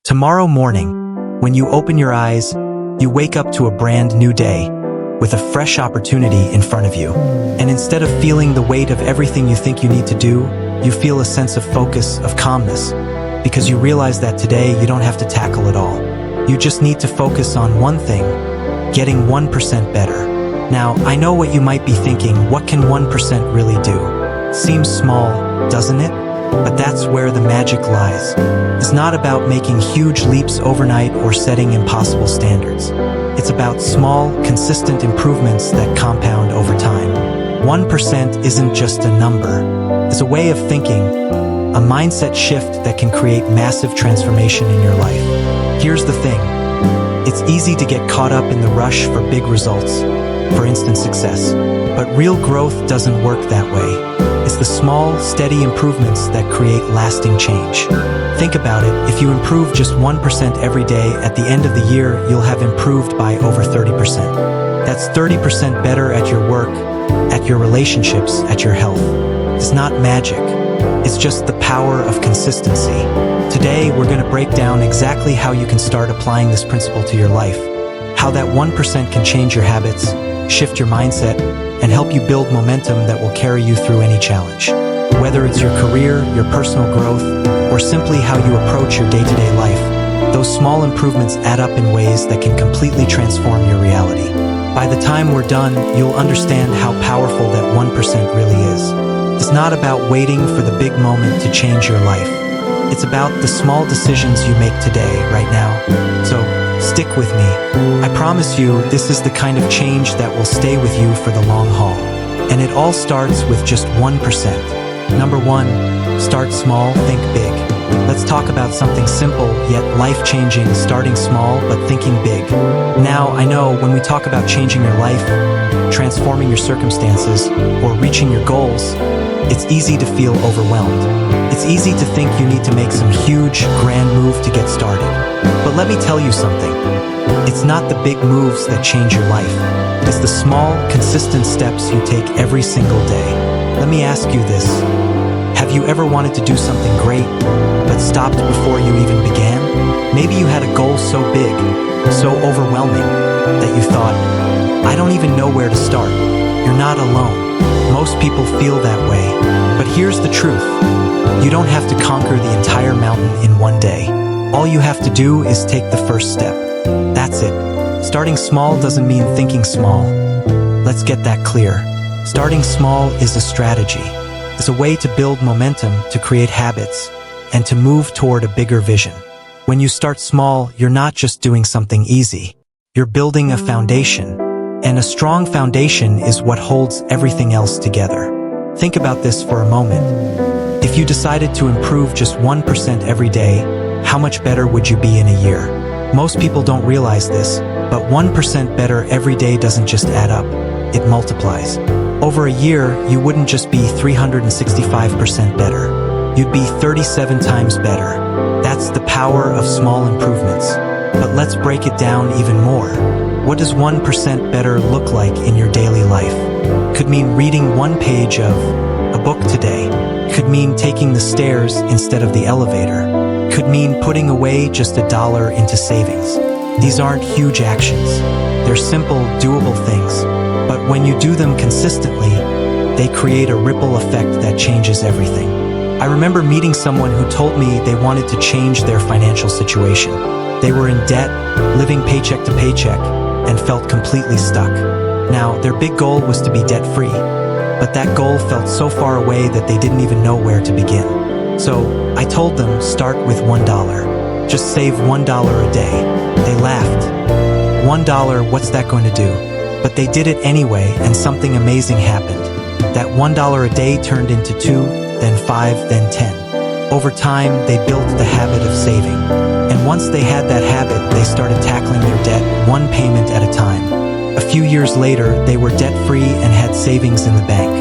Tomorrow morning, when you open your eyes, you wake up to a brand new day with a fresh opportunity in front of you. And instead of feeling the weight of everything you think you need to do, you feel a sense of focus, of calmness, because you realize that today you don't have to tackle it all. You just need to focus on one thing, getting 1% better. Now, I know what you might be thinking, what can 1% really do? Seems small, doesn't it? But that's where the magic lies. It's not about making huge leaps overnight or setting impossible standards. It's about small, consistent improvements that compound over time. 1% isn't just a number. It's a way of thinking, a mindset shift that can create massive transformation in your life. Here's the thing. It's easy to get caught up in the rush for big results, for instant success. But real growth doesn't work that way. It's the small, steady improvements that create lasting change. Think about it, if you improve just 1% every day, at the end of the year, you'll have improved by over 30%. That's 30% better at your work, at your relationships, at your health. It's not magic. It's just the power of consistency. Today, we're going to break down exactly how you can start applying this principle to your life, how that 1% can change your habits, shift your mindset, and help you build momentum that will carry you through any challenge. Whether it's your career, your personal growth, or simply how you approach your day-to-day life, those small improvements add up in ways that can completely transform your reality. By the time we're done, you'll understand how powerful that 1% really is. It's not about waiting for the big moment to change your life. It's about the small decisions you make today, right now. So, stick with me. I promise you, this is the kind of change that will stay with you for the long haul. And it all starts with just 1%. Number 1, start small, think big. Let's talk about something simple yet life-changing, starting small but thinking big. Now, I know when we talk about changing your life, transforming your circumstances, or reaching your goals, it's easy to feel overwhelmed. It's easy to think you need to make some huge, grand move to get started. But let me tell you something. It's not the big moves that change your life. It's the small, consistent steps you take every single day. Let me ask you this. Have you ever wanted to do something great, but stopped before you even began? Maybe you had a goal so big, so overwhelming, that you thought, I don't even know where to start. You're not alone. Most people feel that way. But here's the truth. You don't have to conquer the entire mountain in one day. All you have to do is take the first step. That's it. Starting small doesn't mean thinking small. Let's get that clear. Starting small is a strategy. It's a way to build momentum, to create habits, and to move toward a bigger vision. When you start small, you're not just doing something easy. You're building a foundation. And a strong foundation is what holds everything else together. Think about this for a moment. If you decided to improve just 1% every day, how much better would you be in a year? Most people don't realize this, but 1% better every day doesn't just add up, it multiplies. Over a year, you wouldn't just be 365% better. You'd be 37 times better. That's the power of small improvements. But let's break it down even more. What does 1% better look like in your daily life? Could mean reading one page of a book today. Could mean taking the stairs instead of the elevator. Could mean putting away just $1 into savings. These aren't huge actions. They're simple, doable things. But when you do them consistently, they create a ripple effect that changes everything. I remember meeting someone who told me they wanted to change their financial situation. They were in debt, living paycheck to paycheck, and felt completely stuck. Now, their big goal was to be debt-free, but that goal felt so far away that they didn't even know where to begin. So, I told them, start with $1. Just save $1 a day. They laughed. $1, what's that going to do? But they did it anyway, and something amazing happened. That $1 a day turned into 2, then 5, then 10. Over time, they built the habit of saving. And once they had that habit, they started tackling their debt one payment at a time. A few years later, they were debt-free and had savings in the bank.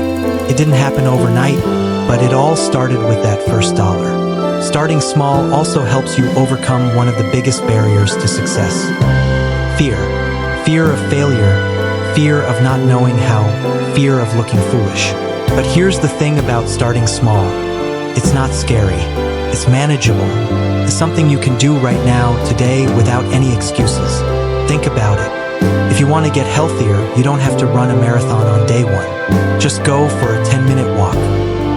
It didn't happen overnight, but it all started with that first dollar. Starting small also helps you overcome one of the biggest barriers to success. Fear. Fear of failure. Fear of not knowing how. Fear of looking foolish. But here's the thing about starting small. It's not scary. It's manageable. It's something you can do right now, today, without any excuses. Think about it. If you want to get healthier, you don't have to run a marathon on day one. Just go for a 10-minute walk.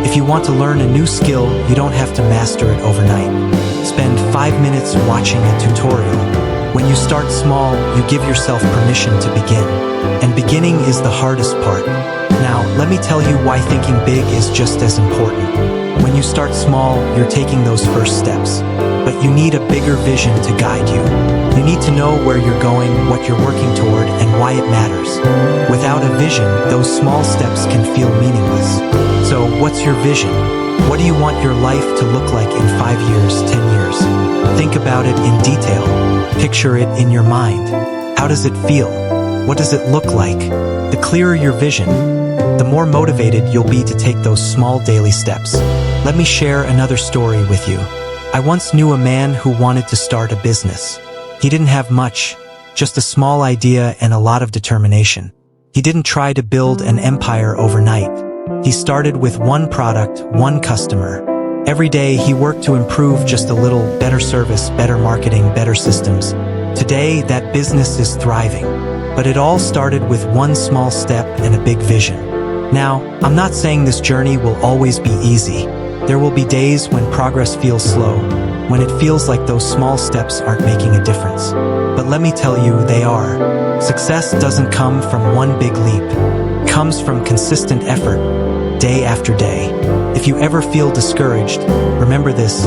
If you want to learn a new skill, you don't have to master it overnight. Spend 5 minutes watching a tutorial. When you start small, you give yourself permission to begin. And beginning is the hardest part. Now, let me tell you why thinking big is just as important. When you start small, you're taking those first steps. But you need a bigger vision to guide you. You need to know where you're going, what you're working toward, and why it matters. Without a vision, those small steps can feel meaningless. So, what's your vision? What do you want your life to look like in 5 years, 10 years? Think about it in detail. Picture it in your mind. How does it feel? What does it look like? The clearer your vision, the more motivated you'll be to take those small daily steps. Let me share another story with you. I once knew a man who wanted to start a business. He didn't have much, just a small idea and a lot of determination. He didn't try to build an empire overnight. He started with one product, one customer. Every day he worked to improve just a little, better service, better marketing, better systems. Today, that business is thriving. But it all started with one small step and a big vision. Now, I'm not saying this journey will always be easy. There will be days when progress feels slow, when it feels like those small steps aren't making a difference. But let me tell you, they are. Success doesn't come from one big leap. It comes from consistent effort, day after day. If you ever feel discouraged, remember this.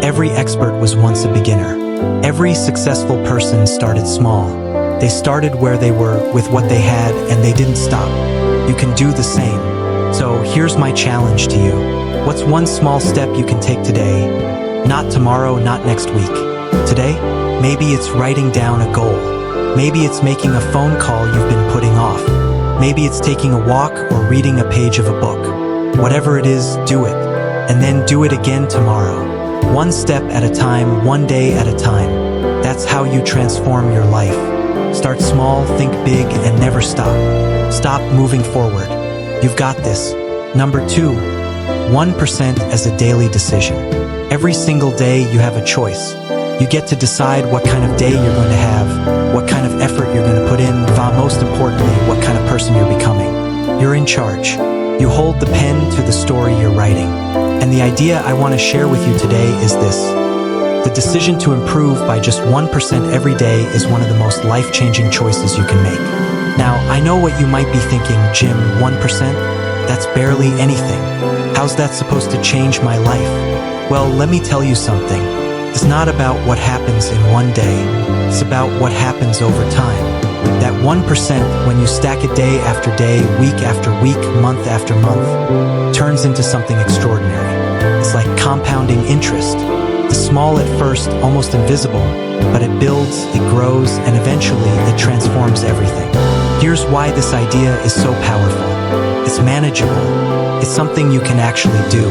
Every expert was once a beginner. Every successful person started small. They started where they were with what they had, and they didn't stop. You can do the same. So here's my challenge to you. What's one small step you can take today? Not tomorrow, not next week. Today, maybe it's writing down a goal. Maybe it's making a phone call you've been putting off. Maybe it's taking a walk or reading a page of a book. Whatever it is, do it. And then do it again tomorrow. One step at a time, one day at a time. That's how you transform your life. Start small, think big, and never stop. Stop moving forward. You've got this. Number 2, 1% as a daily decision. Every single day you have a choice. You get to decide what kind of day you're going to have, what kind of effort you're going to put in, but most importantly, what kind of person you're becoming. You're in charge. You hold the pen to the story you're writing. And the idea I want to share with you today is this. The decision to improve by just 1% every day is one of the most life-changing choices you can make. Now, I know what you might be thinking, Jim, 1%? That's barely anything. How's that supposed to change my life? Well, let me tell you something. It's not about what happens in one day. It's about what happens over time. That 1%, when you stack it day after day, week after week, month after month, turns into something extraordinary. It's like compounding interest. It's small at first, almost invisible, but it builds, it grows, and eventually it transforms everything. Here's why this idea is so powerful. It's manageable. It's something you can actually do.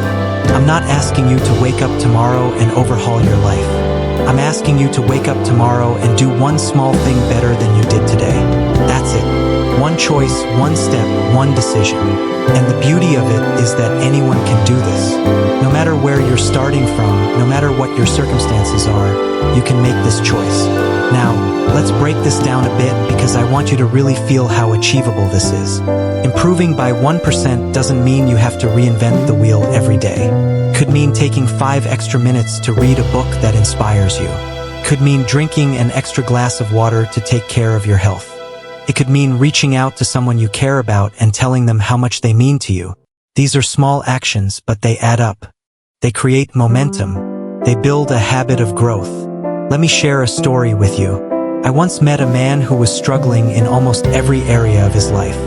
I'm not asking you to wake up tomorrow and overhaul your life. I'm asking you to wake up tomorrow and do one small thing better than you did today. That's it. One choice, one step, one decision. And the beauty of it is that anyone can do this. No matter where you're starting from, no matter what your circumstances are, you can make this choice. Now, let's break this down a bit because I want you to really feel how achievable this is. Improving by 1% doesn't mean you have to reinvent the wheel every day. Could mean taking 5 extra minutes to read a book that inspires you. Could mean drinking an extra glass of water to take care of your health. It could mean reaching out to someone you care about and telling them how much they mean to you. These are small actions, but they add up. They create momentum. They build a habit of growth. Let me share a story with you. I once met a man who was struggling in almost every area of his life.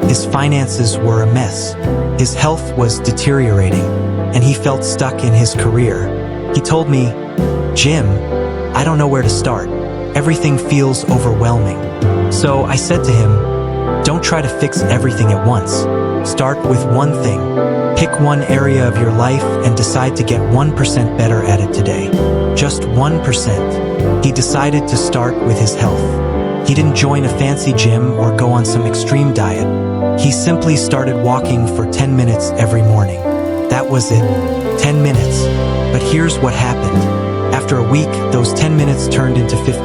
His finances were a mess. His health was deteriorating, and he felt stuck in his career. He told me, "Jim, I don't know where to start. Everything feels overwhelming." So I said to him, "Don't try to fix everything at once. Start with one thing. Pick one area of your life and decide to get 1% better at it today. Just 1%. He decided to start with his health. He didn't join a fancy gym or go on some extreme diet. He simply started walking for 10 minutes every morning. That was it. 10 minutes. But here's what happened. After a week, those 10 minutes turned into 15,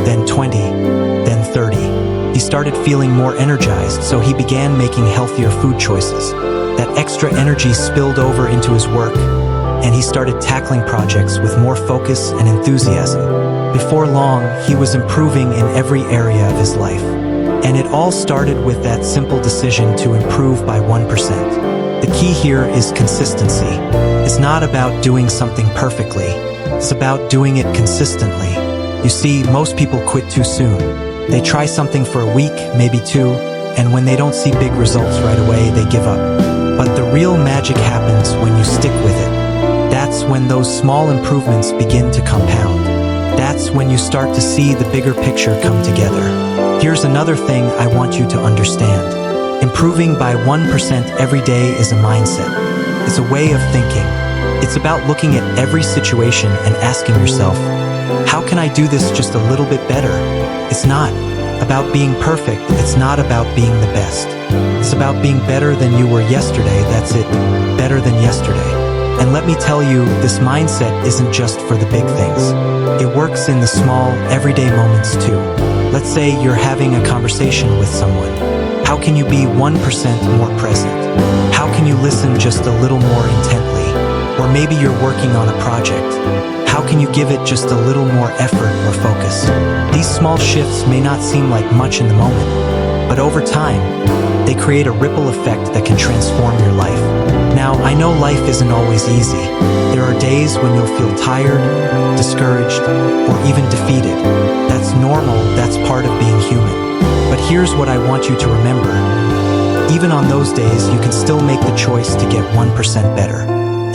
then 20, then 30. He started feeling more energized, so he began making healthier food choices. That extra energy spilled over into his work, and he started tackling projects with more focus and enthusiasm. Before long, he was improving in every area of his life. And it all started with that simple decision to improve by 1%. The key here is consistency. It's not about doing something perfectly. It's about doing it consistently. You see, most people quit too soon. They try something for a week, maybe two, and when they don't see big results right away, they give up. But the real magic happens when you stick with it. That's when those small improvements begin to compound. That's when you start to see the bigger picture come together. Here's another thing I want you to understand. Improving by 1% every day is a mindset. It's a way of thinking. It's about looking at every situation and asking yourself, how can I do this just a little bit better? It's not about being perfect. It's not about being the best. It's about being better than you were yesterday. That's it. Better than yesterday. And let me tell you, this mindset isn't just for the big things. It works in the small, everyday moments too. Let's say you're having a conversation with someone. How can you be 1% more present? How can you listen just a little more intently? Or maybe you're working on a project. How can you give it just a little more effort or focus? These small shifts may not seem like much in the moment, but over time, they create a ripple effect that can transform your life. Now, I know life isn't always easy. There are days when you'll feel tired, discouraged, or even defeated. That's normal, that's part of being human. But here's what I want you to remember. Even on those days, you can still make the choice to get 1% better.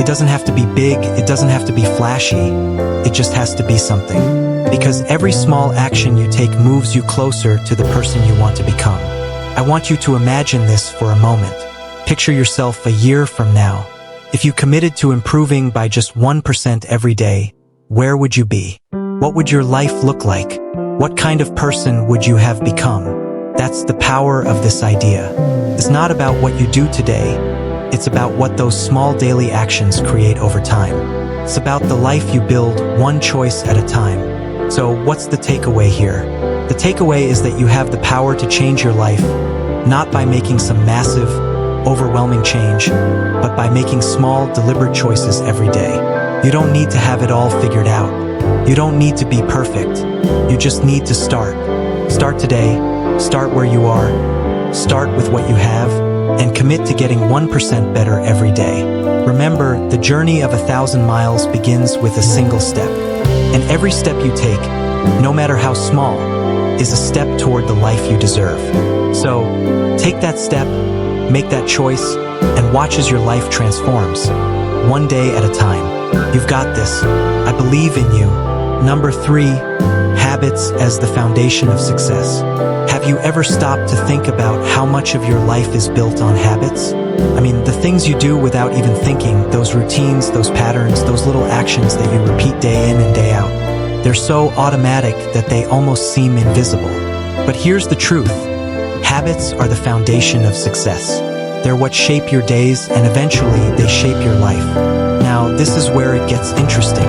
It doesn't have to be big, it doesn't have to be flashy, it just has to be something. Because every small action you take moves you closer to the person you want to become. I want you to imagine this for a moment. Picture yourself a year from now. If you committed to improving by just 1% every day, where would you be? What would your life look like? What kind of person would you have become? That's the power of this idea. It's not about what you do today. It's about what those small daily actions create over time. It's about the life you build one choice at a time. So what's the takeaway here? The takeaway is that you have the power to change your life, not by making some massive, overwhelming change, but by making small, deliberate choices every day. You don't need to have it all figured out. You don't need to be perfect. You just need to start. Start today. Start where you are. Start with what you have. And commit to getting 1% better every day. Remember, the journey of 1,000 miles begins with a single step. And every step you take, no matter how small, is a step toward the life you deserve. So, take that step, make that choice, and watch as your life transforms. One day at a time. You've got this. I believe in you. Number 3, habits as the foundation of success. Have you ever stopped to think about how much of your life is built on habits? I mean, the things you do without even thinking, those routines, those patterns, those little actions that you repeat day in and day out. They're so automatic that they almost seem invisible. But here's the truth. Habits are the foundation of success. They're what shape your days, and eventually they shape your life. Now, this is where it gets interesting.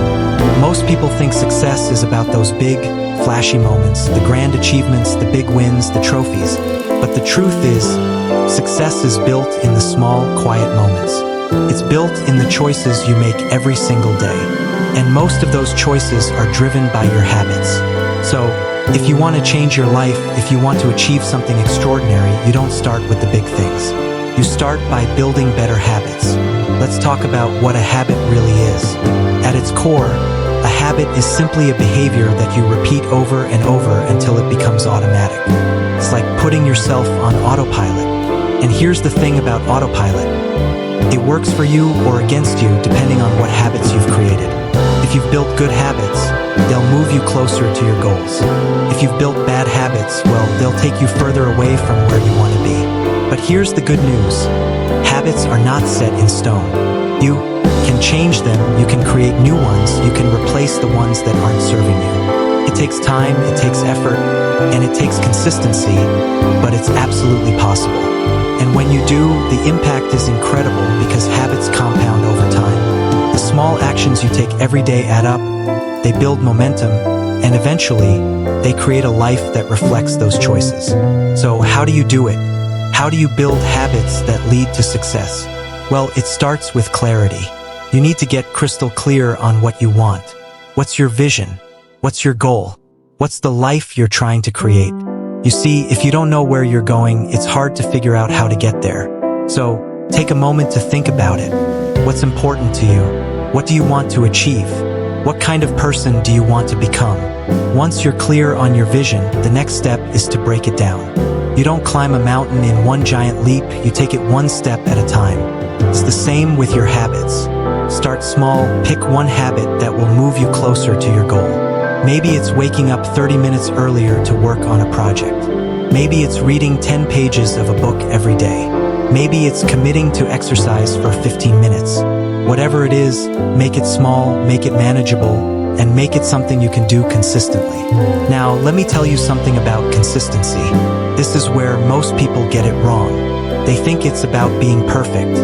Most people think success is about those big, flashy moments, the grand achievements, the big wins, the trophies. But the truth is, success is built in the small, quiet moments. It's built in the choices you make every single day. And most of those choices are driven by your habits. So, if you want to change your life, if you want to achieve something extraordinary, you don't start with the big things. You start by building better habits. Let's talk about what a habit really is. At its core, a habit is simply a behavior that you repeat over and over until it becomes automatic. It's like putting yourself on autopilot. And here's the thing about autopilot. It works for you or against you depending on what habits you've created. If you've built good habits, they'll move you closer to your goals. If you've built bad habits, well, they'll take you further away from where you want to be. But here's the good news. Habits are not set in stone. You can change them, you can create new ones, you can replace the ones that aren't serving you. It takes time, it takes effort, and it takes consistency, but it's absolutely possible. And when you do, the impact is incredible because habits compound over time. The small actions you take every day add up, they build momentum, and eventually, they create a life that reflects those choices. So how do you do it? How do you build habits that lead to success? Well, it starts with clarity. You need to get crystal clear on what you want. What's your vision? What's your goal? What's the life you're trying to create? You see, if you don't know where you're going, it's hard to figure out how to get there. So, take a moment to think about it. What's important to you? What do you want to achieve? What kind of person do you want to become? Once you're clear on your vision, the next step is to break it down. You don't climb a mountain in one giant leap, you take it one step at a time. It's the same with your habits. Start small, pick one habit that will move you closer to your goal. Maybe it's waking up 30 minutes earlier to work on a project. Maybe it's reading 10 pages of a book every day. Maybe it's committing to exercise for 15 minutes. Whatever it is, make it small, make it manageable, and make it something you can do consistently. Now, let me tell you something about consistency. This is where most people get it wrong. They think it's about being perfect.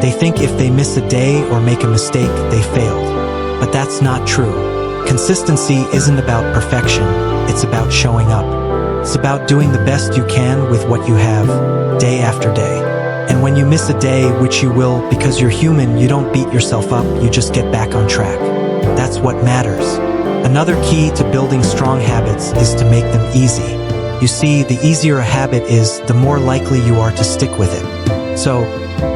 They think if they miss a day or make a mistake, they failed. But that's not true. Consistency isn't about perfection, it's about showing up. It's about doing the best you can with what you have, day after day. And when you miss a day, which you will, because you're human, you don't beat yourself up, you just get back on track. That's what matters. Another key to building strong habits is to make them easy. You see, the easier a habit is, the more likely you are to stick with it. So,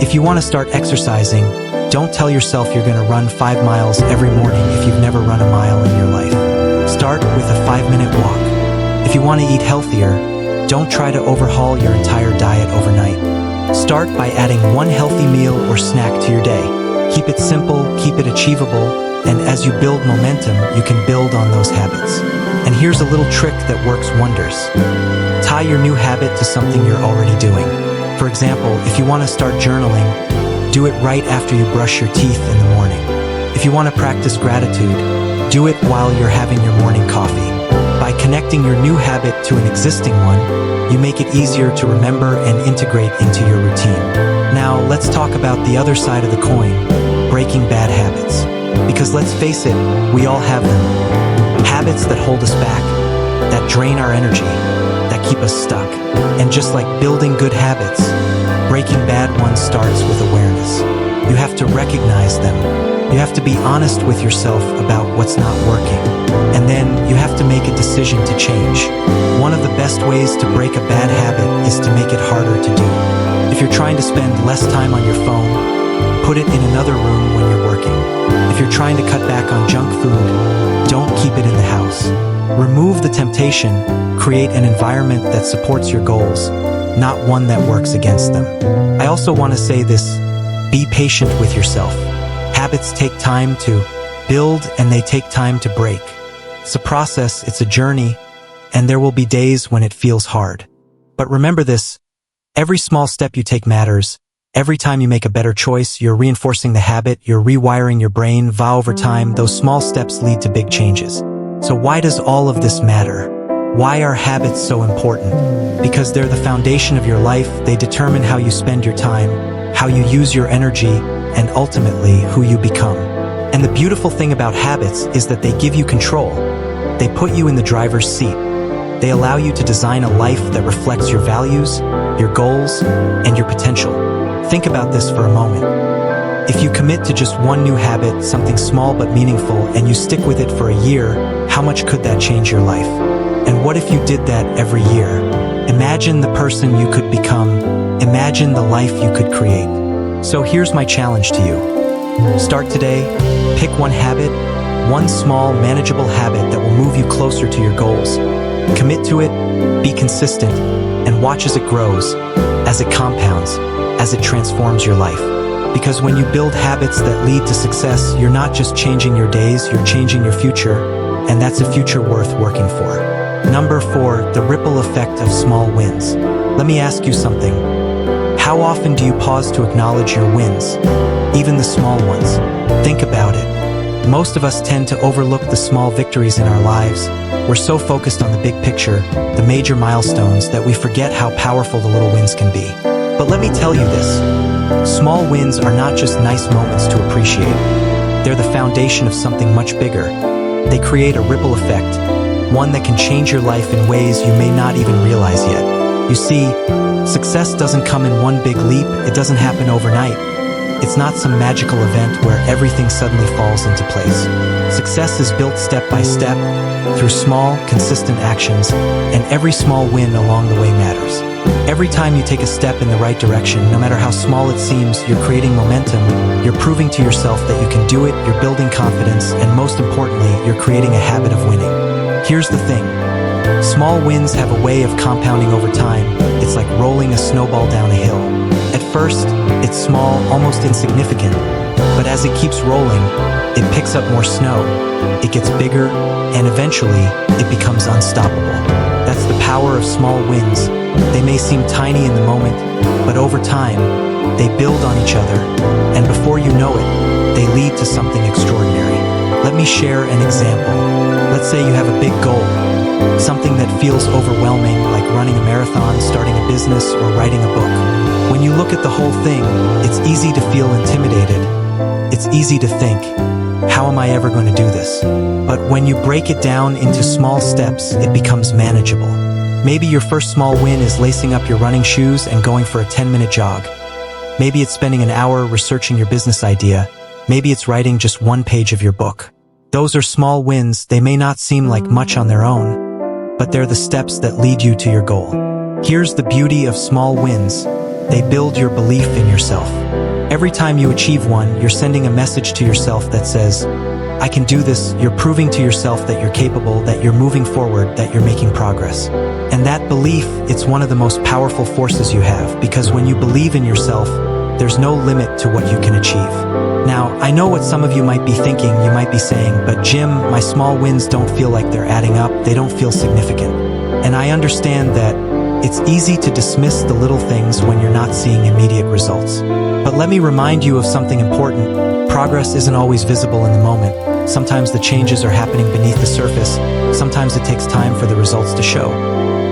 if you want to start exercising, don't tell yourself you're going to run 5 miles every morning if you've never run a mile in your life. Start with a 5-minute walk. If you want to eat healthier, don't try to overhaul your entire diet overnight. Start by adding one healthy meal or snack to your day. Keep it simple, keep it achievable, and as you build momentum, you can build on those habits. And here's a little trick that works wonders. Tie your new habit to something you're already doing. For example, if you want to start journaling, do it right after you brush your teeth in the morning. If you want to practice gratitude, do it while you're having your morning coffee. By connecting your new habit to an existing one, you make it easier to remember and integrate into your routine. Now, let's talk about the other side of the coin, breaking bad habits. Because let's face it, we all have them. Habits that hold us back, that drain our energy, that keep us stuck. And just like building good habits, breaking bad ones starts with awareness. You have to recognize them. You have to be honest with yourself about what's not working. And then you have to make a decision to change. One of the best ways to break a bad habit is to make it harder to do. If you're trying to spend less time on your phone, put it in another room when you're working. If you're trying to cut back on junk food, don't keep it in the house. Remove the temptation, create an environment that supports your goals, not one that works against them. I also want to say this, be patient with yourself. Habits take time to build and they take time to break. It's a process, it's a journey, and there will be days when it feels hard. But remember this, every small step you take matters. Every time you make a better choice, you're reinforcing the habit, you're rewiring your brain. Over time, those small steps lead to big changes. So why does all of this matter? Why are habits so important? Because they're the foundation of your life, they determine how you spend your time, how you use your energy, and ultimately who you become. And the beautiful thing about habits is that they give you control. They put you in the driver's seat. They allow you to design a life that reflects your values, your goals, and your potential. Think about this for a moment. If you commit to just one new habit, something small but meaningful, and you stick with it for a year, how much could that change your life? And what if you did that every year? Imagine the person you could become. Imagine the life you could create. So here's my challenge to you. Start today, pick one habit, one small, manageable habit that will move you closer to your goals. Commit to it, be consistent, and watch as it grows, as it compounds, as it transforms your life. Because when you build habits that lead to success, you're not just changing your days, you're changing your future, and that's a future worth working for. Number 4, the ripple effect of small wins. Let me ask you something. How often do you pause to acknowledge your wins, even the small ones? Think about it. Most of us tend to overlook the small victories in our lives. We're so focused on the big picture, the major milestones, that we forget how powerful the little wins can be. But let me tell you this, small wins are not just nice moments to appreciate. they're the foundation of something much bigger. They create a ripple effect, one that can change your life in ways you may not even realize yet. You see, success doesn't come in one big leap, it doesn't happen overnight. It's not some magical event where everything suddenly falls into place. Success is built step by step, through small, consistent actions, and every small win along the way matters. Every time you take a step in the right direction, no matter how small it seems, you're creating momentum, you're proving to yourself that you can do it, you're building confidence, and most importantly, you're creating a habit of winning. Here's the thing. Small wins have a way of compounding over time. It's like rolling a snowball down a hill. At first, it's small, almost insignificant, but as it keeps rolling, it picks up more snow, it gets bigger, and eventually, it becomes unstoppable. That's the power of small wins. They may seem tiny in the moment, but over time, they build on each other, and before you know it, they lead to something extraordinary. Let me share an example. Let's say you have a big goal, something that feels overwhelming, like running a marathon, starting a business, or writing a book. When you look at the whole thing, it's easy to feel intimidated. It's easy to think, how am I ever going to do this? But when you break it down into small steps, it becomes manageable. Maybe your first small win is lacing up your running shoes and going for a 10-minute jog. Maybe it's spending an hour researching your business idea. Maybe it's writing just one page of your book. Those are small wins. They may not seem like much on their own, but they're the steps that lead you to your goal. Here's the beauty of small wins. They build your belief in yourself. Every time you achieve one, you're sending a message to yourself that says, I can do this. You're proving to yourself that you're capable, that you're moving forward, that you're making progress. And that belief, it's one of the most powerful forces you have, because when you believe in yourself, there's no limit to what you can achieve. Now, I know what some of you might be thinking. You might be saying, but Jim, my small wins don't feel like they're adding up. They don't feel significant. And I understand that it's easy to dismiss the little things when you're not seeing immediate results. But let me remind you of something important. Progress isn't always visible in the moment. Sometimes the changes are happening beneath the surface. Sometimes it takes time for the results to show.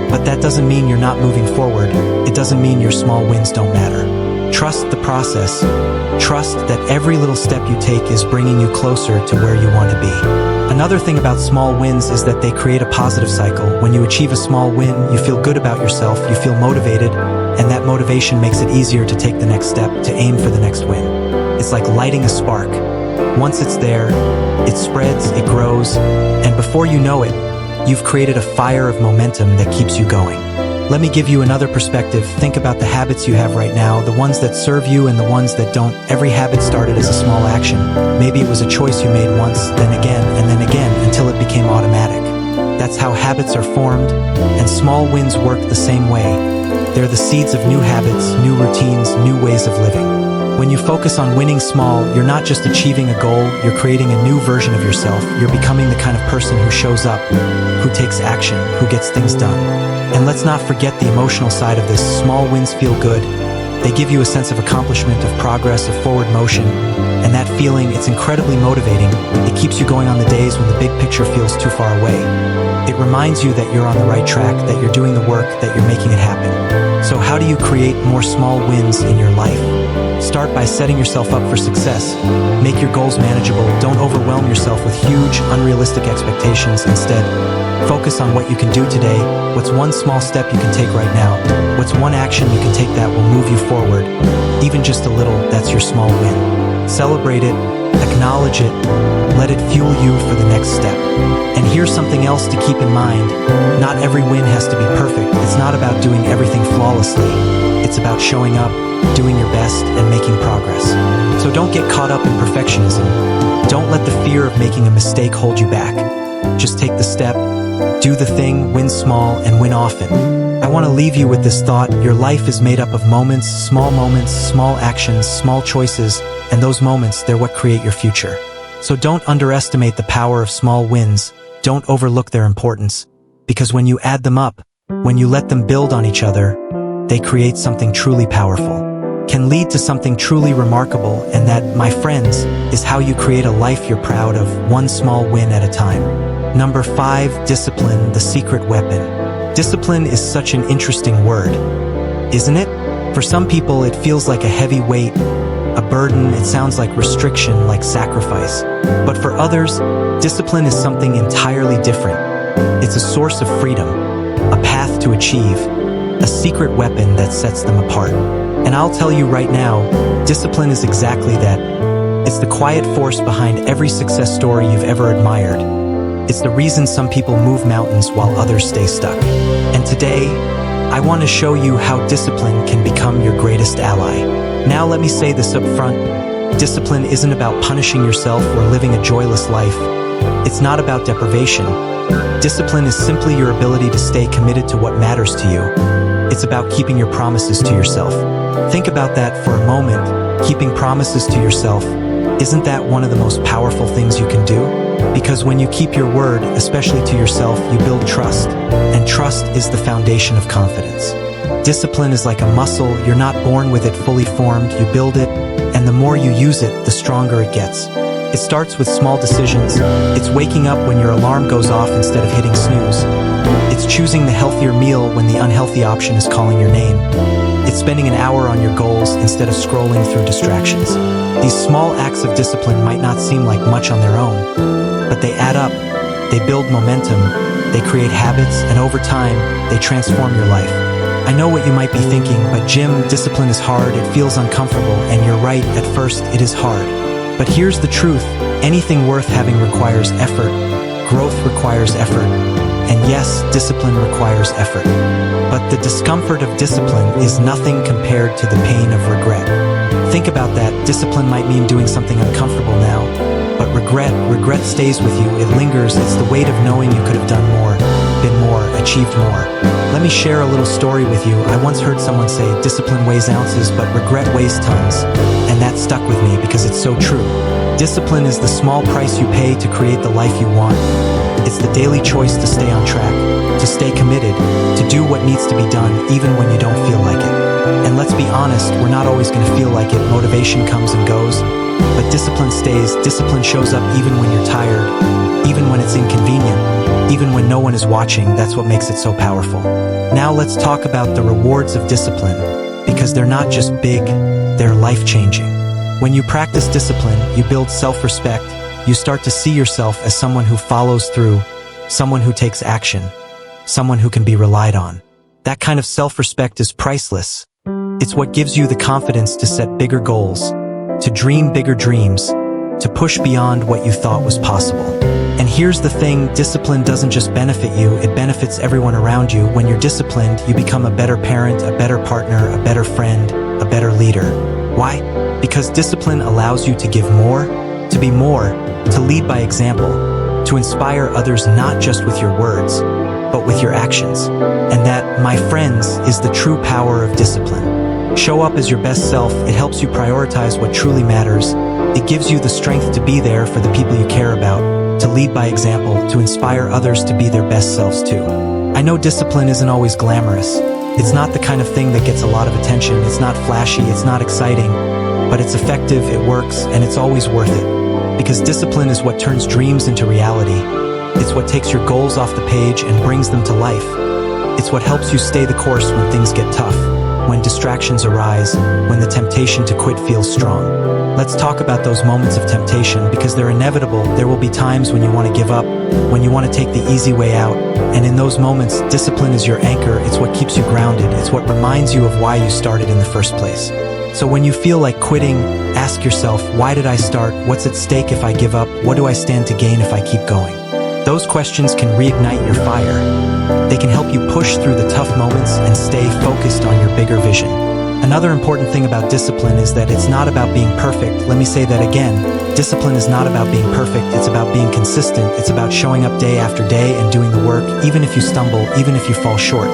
But that doesn't mean you're not moving forward. It doesn't mean your small wins don't matter. Trust the process. Trust that every little step you take is bringing you closer to where you want to be. Another thing about small wins is that they create a positive cycle. When you achieve a small win, you feel good about yourself, you feel motivated, and that motivation makes it easier to take the next step, to aim for the next win. It's like lighting a spark. Once it's there, it spreads, it grows, and before you know it, you've created a fire of momentum that keeps you going. Let me give you another perspective. Think about the habits you have right now, the ones that serve you and the ones that don't. Every habit started as a small action. Maybe it was a choice you made once, then again, until it became automatic. That's how habits are formed, and small wins work the same way. They're the seeds of new habits, new routines, new ways of living. When you focus on winning small, you're not just achieving a goal, you're creating a new version of yourself. You're becoming the kind of person who shows up, who takes action, who gets things done. And let's not forget the emotional side of this. Small wins feel good. They give you a sense of accomplishment, of progress, of forward motion. And that feeling, it's incredibly motivating. It keeps you going on the days when the big picture feels too far away. It reminds you that you're on the right track, that you're doing the work, that you're making it happen. So how do you create more small wins in your life? Start by setting yourself up for success. Make your goals manageable. Don't overwhelm yourself with huge, unrealistic expectations. Instead, focus on what you can do today. What's one small step you can take right now? What's one action you can take that will move you forward? Even just a little, that's your small win. Celebrate it, acknowledge it, let it fuel you for the next step. And here's something else to keep in mind. Not every win has to be perfect. It's not about doing everything flawlessly. It's about showing up, doing your best, and making progress. So don't get caught up in perfectionism. Don't let the fear of making a mistake hold you back. Just take the step, do the thing, win small, and win often. I want to leave you with this thought. Your life is made up of moments, small actions, small choices, and those moments, they're what create your future. So don't underestimate the power of small wins. Don't overlook their importance. Because when you add them up, when you let them build on each other, they create something truly powerful, can lead to something truly remarkable, and that, my friends, is how you create a life you're proud of, one small win at a time. Number 5, discipline, the secret weapon. Discipline is such an interesting word, isn't it? For some people, it feels like a heavy weight, a burden, it sounds like restriction, like sacrifice. But for others, discipline is something entirely different. It's a source of freedom, a path to achieve, a secret weapon that sets them apart. And I'll tell you right now, discipline is exactly that. It's the quiet force behind every success story you've ever admired. It's the reason some people move mountains while others stay stuck. And today, I want to show you how discipline can become your greatest ally. Now let me say this up front. Discipline isn't about punishing yourself or living a joyless life. It's not about deprivation. Discipline is simply your ability to stay committed to what matters to you. It's about keeping your promises to yourself. Think about that for a moment. Keeping promises to yourself, isn't that one of the most powerful things you can do? Because when you keep your word, especially to yourself, you build trust. And trust is the foundation of confidence. Discipline is like a muscle. You're not born with it fully formed, you build it, and the more you use it, the stronger it gets. It starts with small decisions. It's waking up when your alarm goes off instead of hitting snooze. It's choosing the healthier meal when the unhealthy option is calling your name. It's spending an hour on your goals instead of scrolling through distractions. These small acts of discipline might not seem like much on their own, but they add up, they build momentum, they create habits, and over time, they transform your life. I know what you might be thinking, but Jim, discipline is hard, it feels uncomfortable, and you're right, at first it is hard. But here's the truth, anything worth having requires effort, growth requires effort, and yes, discipline requires effort. But the discomfort of discipline is nothing compared to the pain of regret. Think about that. Discipline might mean doing something uncomfortable now, but regret stays with you. It lingers. It's the weight of knowing you could have done more, been more, achieved more. Let me share a little story with you. I once heard someone say, discipline weighs ounces, but regret weighs tons. And that stuck with me because it's so true. Discipline is the small price you pay to create the life you want. It's the daily choice to stay on track, to stay committed, to do what needs to be done even when you don't feel like it. And let's be honest, we're not always going to feel like it. Motivation comes and goes, but discipline stays. Discipline shows up even when you're tired, even when it's inconvenient, even when no one is watching. That's what makes it so powerful. Now let's talk about the rewards of discipline, because they're not just big, they're life-changing. When you practice discipline, you build self-respect. You start to see yourself as someone who follows through, someone who takes action, someone who can be relied on. That kind of self-respect is priceless. It's what gives you the confidence to set bigger goals, to dream bigger dreams, to push beyond what you thought was possible. And here's the thing, discipline doesn't just benefit you, it benefits everyone around you. When you're disciplined, you become a better parent, a better partner, a better friend, a better leader. Why? Because discipline allows you to give more, to be more, to lead by example, to inspire others not just with your words, but with your actions. And that, my friends, is the true power of discipline. Show up as your best self. It helps you prioritize what truly matters. It gives you the strength to be there for the people you care about, to lead by example, to inspire others to be their best selves too. I know discipline isn't always glamorous. It's not the kind of thing that gets a lot of attention. It's not flashy, it's not exciting, but it's effective, it works, and it's always worth it. Because discipline is what turns dreams into reality. It's what takes your goals off the page and brings them to life. It's what helps you stay the course when things get tough, when distractions arise, when the temptation to quit feels strong. Let's talk about those moments of temptation, because they're inevitable. There will be times when you want to give up, when you want to take the easy way out. And in those moments, discipline is your anchor. It's what keeps you grounded. It's what reminds you of why you started in the first place. So when you feel like quitting, ask yourself, why did I start? What's at stake if I give up? What do I stand to gain if I keep going? Those questions can reignite your fire. They can help you push through the tough moments and stay focused on your bigger vision. Another important thing about discipline is that it's not about being perfect. Let me say that again. Discipline is not about being perfect. It's about being consistent. It's about showing up day after day and doing the work, even if you stumble, even if you fall short.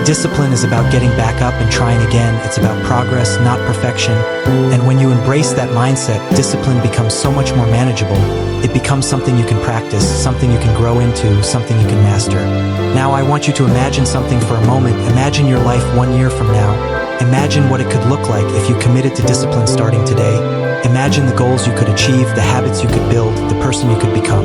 Discipline is about getting back up and trying again. It's about progress, not perfection. And when you embrace that mindset, discipline becomes so much more manageable. It becomes something you can practice, something you can grow into, something you can master. Now I want you to imagine something for a moment. Imagine your life 1 year from now. Imagine what it could look like if you committed to discipline starting today. Imagine the goals you could achieve, the habits you could build, the person you could become.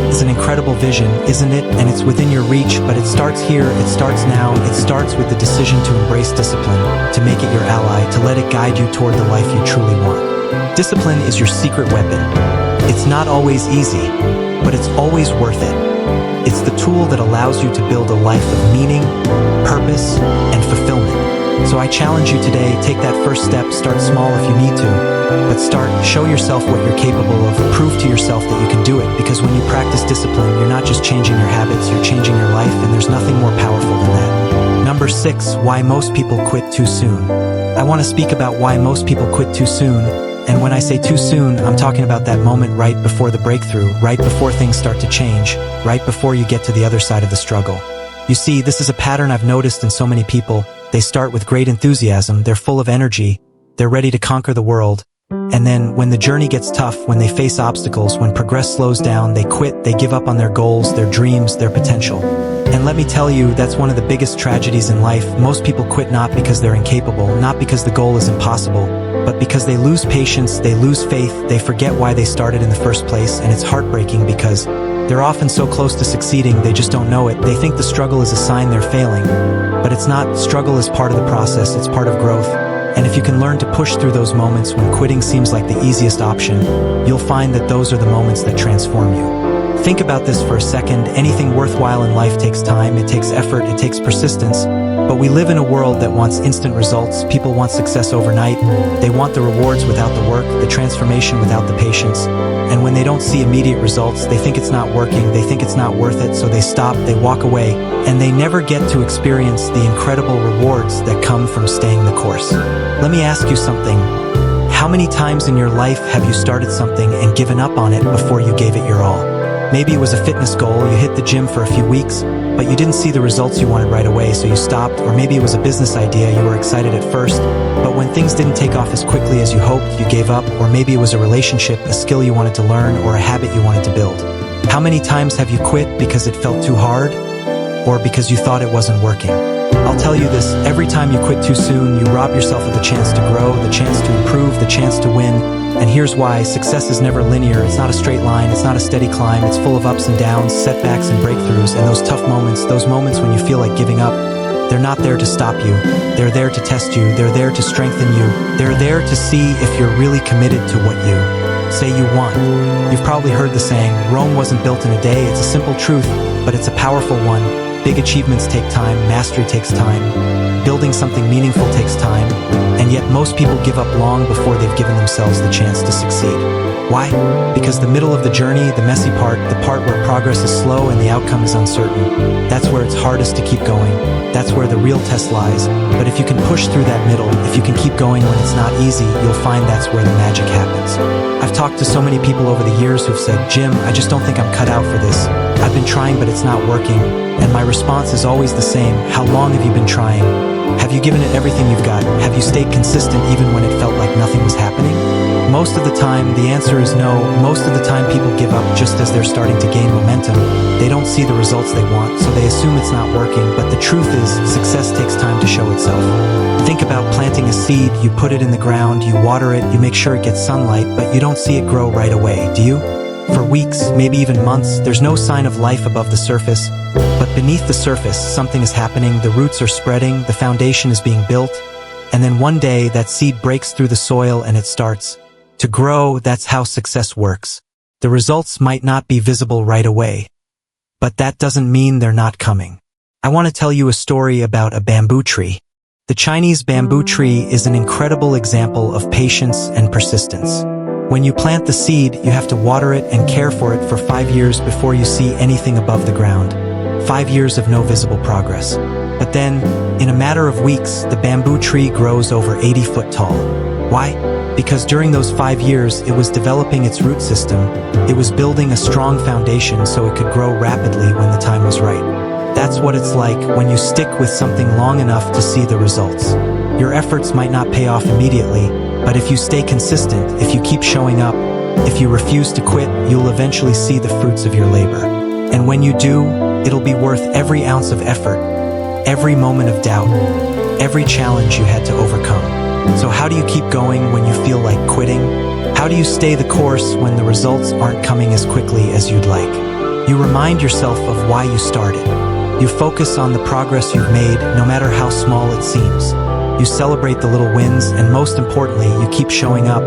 It's an incredible vision, isn't it? And it's within your reach, but it starts here, it starts now. It starts with the decision to embrace discipline, to make it your ally, to let it guide you toward the life you truly want. Discipline is your secret weapon. It's not always easy, but it's always worth it. It's the tool that allows you to build a life of meaning, purpose, and fulfillment. So I challenge you today, take that first step, start small if you need to, but start, show yourself what you're capable of, prove to yourself that you can do it, because when you practice discipline, you're not just changing your habits, you're changing your life, and there's nothing more powerful than that. Number 6, why most people quit too soon. I want to speak about why most people quit too soon. And when I say too soon, I'm talking about that moment right before the breakthrough, right before things start to change, right before you get to the other side of the struggle. You see, this is a pattern I've noticed in so many people. They start with great enthusiasm, they're full of energy, they're ready to conquer the world. And then, when the journey gets tough, when they face obstacles, when progress slows down, they quit, they give up on their goals, their dreams, their potential. And let me tell you, that's one of the biggest tragedies in life. Most people quit not because they're incapable, not because the goal is impossible, but because they lose patience, they lose faith, they forget why they started in the first place, and it's heartbreaking because they're often so close to succeeding, they just don't know it. They think the struggle is a sign they're failing, but it's not. Struggle is part of the process, it's part of growth. And if you can learn to push through those moments when quitting seems like the easiest option, you'll find that those are the moments that transform you. Think about this for a second. Anything worthwhile in life takes time, it takes effort, it takes persistence. But we live in a world that wants instant results. People want success overnight. They want the rewards without the work, the transformation without the patience. And when they don't see immediate results, they think it's not working, they think it's not worth it, so they stop, they walk away, and they never get to experience the incredible rewards that come from staying the course. Let me ask you something. How many times in your life have you started something and given up on it before you gave it your all? Maybe it was a fitness goal, you hit the gym for a few weeks, but you didn't see the results you wanted right away, so you stopped. Or maybe it was a business idea, you were excited at first, but when things didn't take off as quickly as you hoped, you gave up. Or maybe it was a relationship, a skill you wanted to learn, or a habit you wanted to build. How many times have you quit because it felt too hard, or because you thought it wasn't working? I'll tell you this, every time you quit too soon, you rob yourself of the chance to grow, the chance to improve, the chance to win. And here's why. Success is never linear, it's not a straight line, it's not a steady climb, it's full of ups and downs, setbacks and breakthroughs, and those tough moments, those moments when you feel like giving up, they're not there to stop you, they're there to test you, they're there to strengthen you, they're there to see if you're really committed to what you say you want. You've probably heard the saying, Rome wasn't built in a day. It's a simple truth, but it's a powerful one. Big achievements take time, mastery takes time, building something meaningful takes time, and yet most people give up long before they've given themselves the chance to succeed. Why? Because the middle of the journey, the messy part, the part where progress is slow and the outcome is uncertain, that's where it's hardest to keep going. That's where the real test lies. But if you can push through that middle, if you can keep going when it's not easy, you'll find that's where the magic happens. I've talked to so many people over the years who've said, Jim, I just don't think I'm cut out for this. I've been trying, but it's not working. And my response is always the same. How long have you been trying? Have you given it everything you've got? Have you stayed consistent even when it felt like nothing was happening? Most of the time, the answer is no. Most of the time, people give up just as they're starting to gain momentum. They don't see the results they want, so they assume it's not working. But the truth is, success takes time to show itself. Think about planting a seed. You put it in the ground, you water it, you make sure it gets sunlight, but you don't see it grow right away, do you? For weeks, maybe even months, there's no sign of life above the surface. But beneath the surface, something is happening, the roots are spreading, the foundation is being built, and then one day that seed breaks through the soil and it starts to grow. That's how success works. The results might not be visible right away, but that doesn't mean they're not coming. I want to tell you a story about a bamboo tree. The Chinese bamboo tree is an incredible example of patience and persistence. When you plant the seed, you have to water it and care for it for 5 years before you see anything above the ground. 5 years of no visible progress. But then, in a matter of weeks, the bamboo tree grows over 80 foot tall. Why? Because during those 5 years, it was developing its root system. It was building a strong foundation so it could grow rapidly when the time was right. That's what it's like when you stick with something long enough to see the results. Your efforts might not pay off immediately, but if you stay consistent, if you keep showing up, if you refuse to quit, you'll eventually see the fruits of your labor. And when you do, it'll be worth every ounce of effort, every moment of doubt, every challenge you had to overcome. So how do you keep going when you feel like quitting? How do you stay the course when the results aren't coming as quickly as you'd like? You remind yourself of why you started. You focus on the progress you've made, no matter how small it seems. You celebrate the little wins, and most importantly, you keep showing up.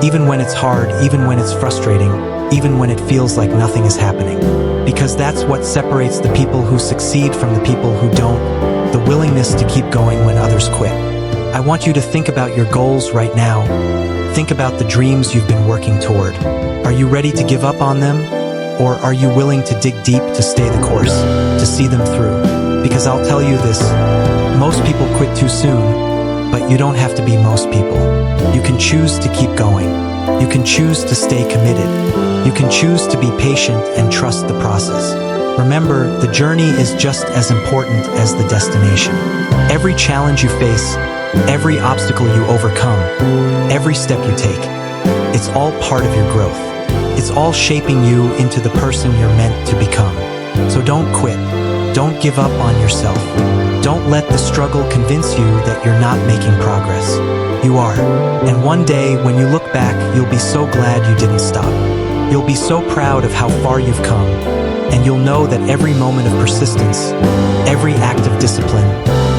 Even when it's hard, even when it's frustrating, even when it feels like nothing is happening. Because that's what separates the people who succeed from the people who don't, the willingness to keep going when others quit. I want you to think about your goals right now. Think about the dreams you've been working toward. Are you ready to give up on them? Or are you willing to dig deep to stay the course, to see them through? Because I'll tell you this, most people quit too soon, but you don't have to be most people. You can choose to keep going. You can choose to stay committed. You can choose to be patient and trust the process. Remember, the journey is just as important as the destination. Every challenge you face, every obstacle you overcome, every step you take, it's all part of your growth. It's all shaping you into the person you're meant to become. So don't quit. Don't give up on yourself. Don't let the struggle convince you that you're not making progress. You are. And one day, when you look back, you'll be so glad you didn't stop. You'll be so proud of how far you've come. And you'll know that every moment of persistence, every act of discipline,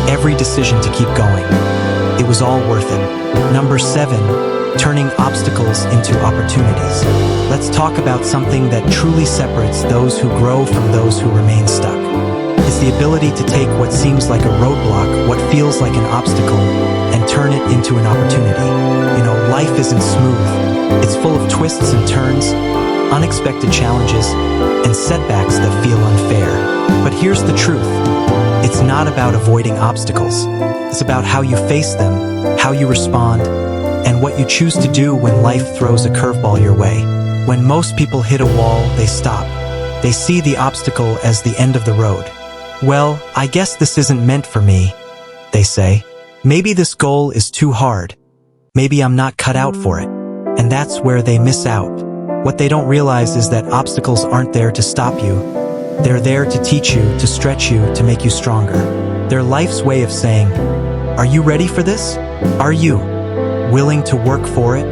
every decision to keep going, it was all worth it. Number 7, turning obstacles into opportunities. Let's talk about something that truly separates those who grow from those who remain stuck. It's the ability to take what seems like a roadblock, what feels like an obstacle, and turn it into an opportunity. You know, life isn't smooth. It's full of twists and turns, unexpected challenges, and setbacks that feel unfair. But here's the truth. It's not about avoiding obstacles. It's about how you face them, how you respond, and what you choose to do when life throws a curveball your way. When most people hit a wall, they stop. They see the obstacle as the end of the road. Well, I guess this isn't meant for me, they say. Maybe this goal is too hard. Maybe I'm not cut out for it. And that's where they miss out. What they don't realize is that obstacles aren't there to stop you. They're there to teach you, to stretch you, to make you stronger. They're life's way of saying, are you ready for this? Are you willing to work for it?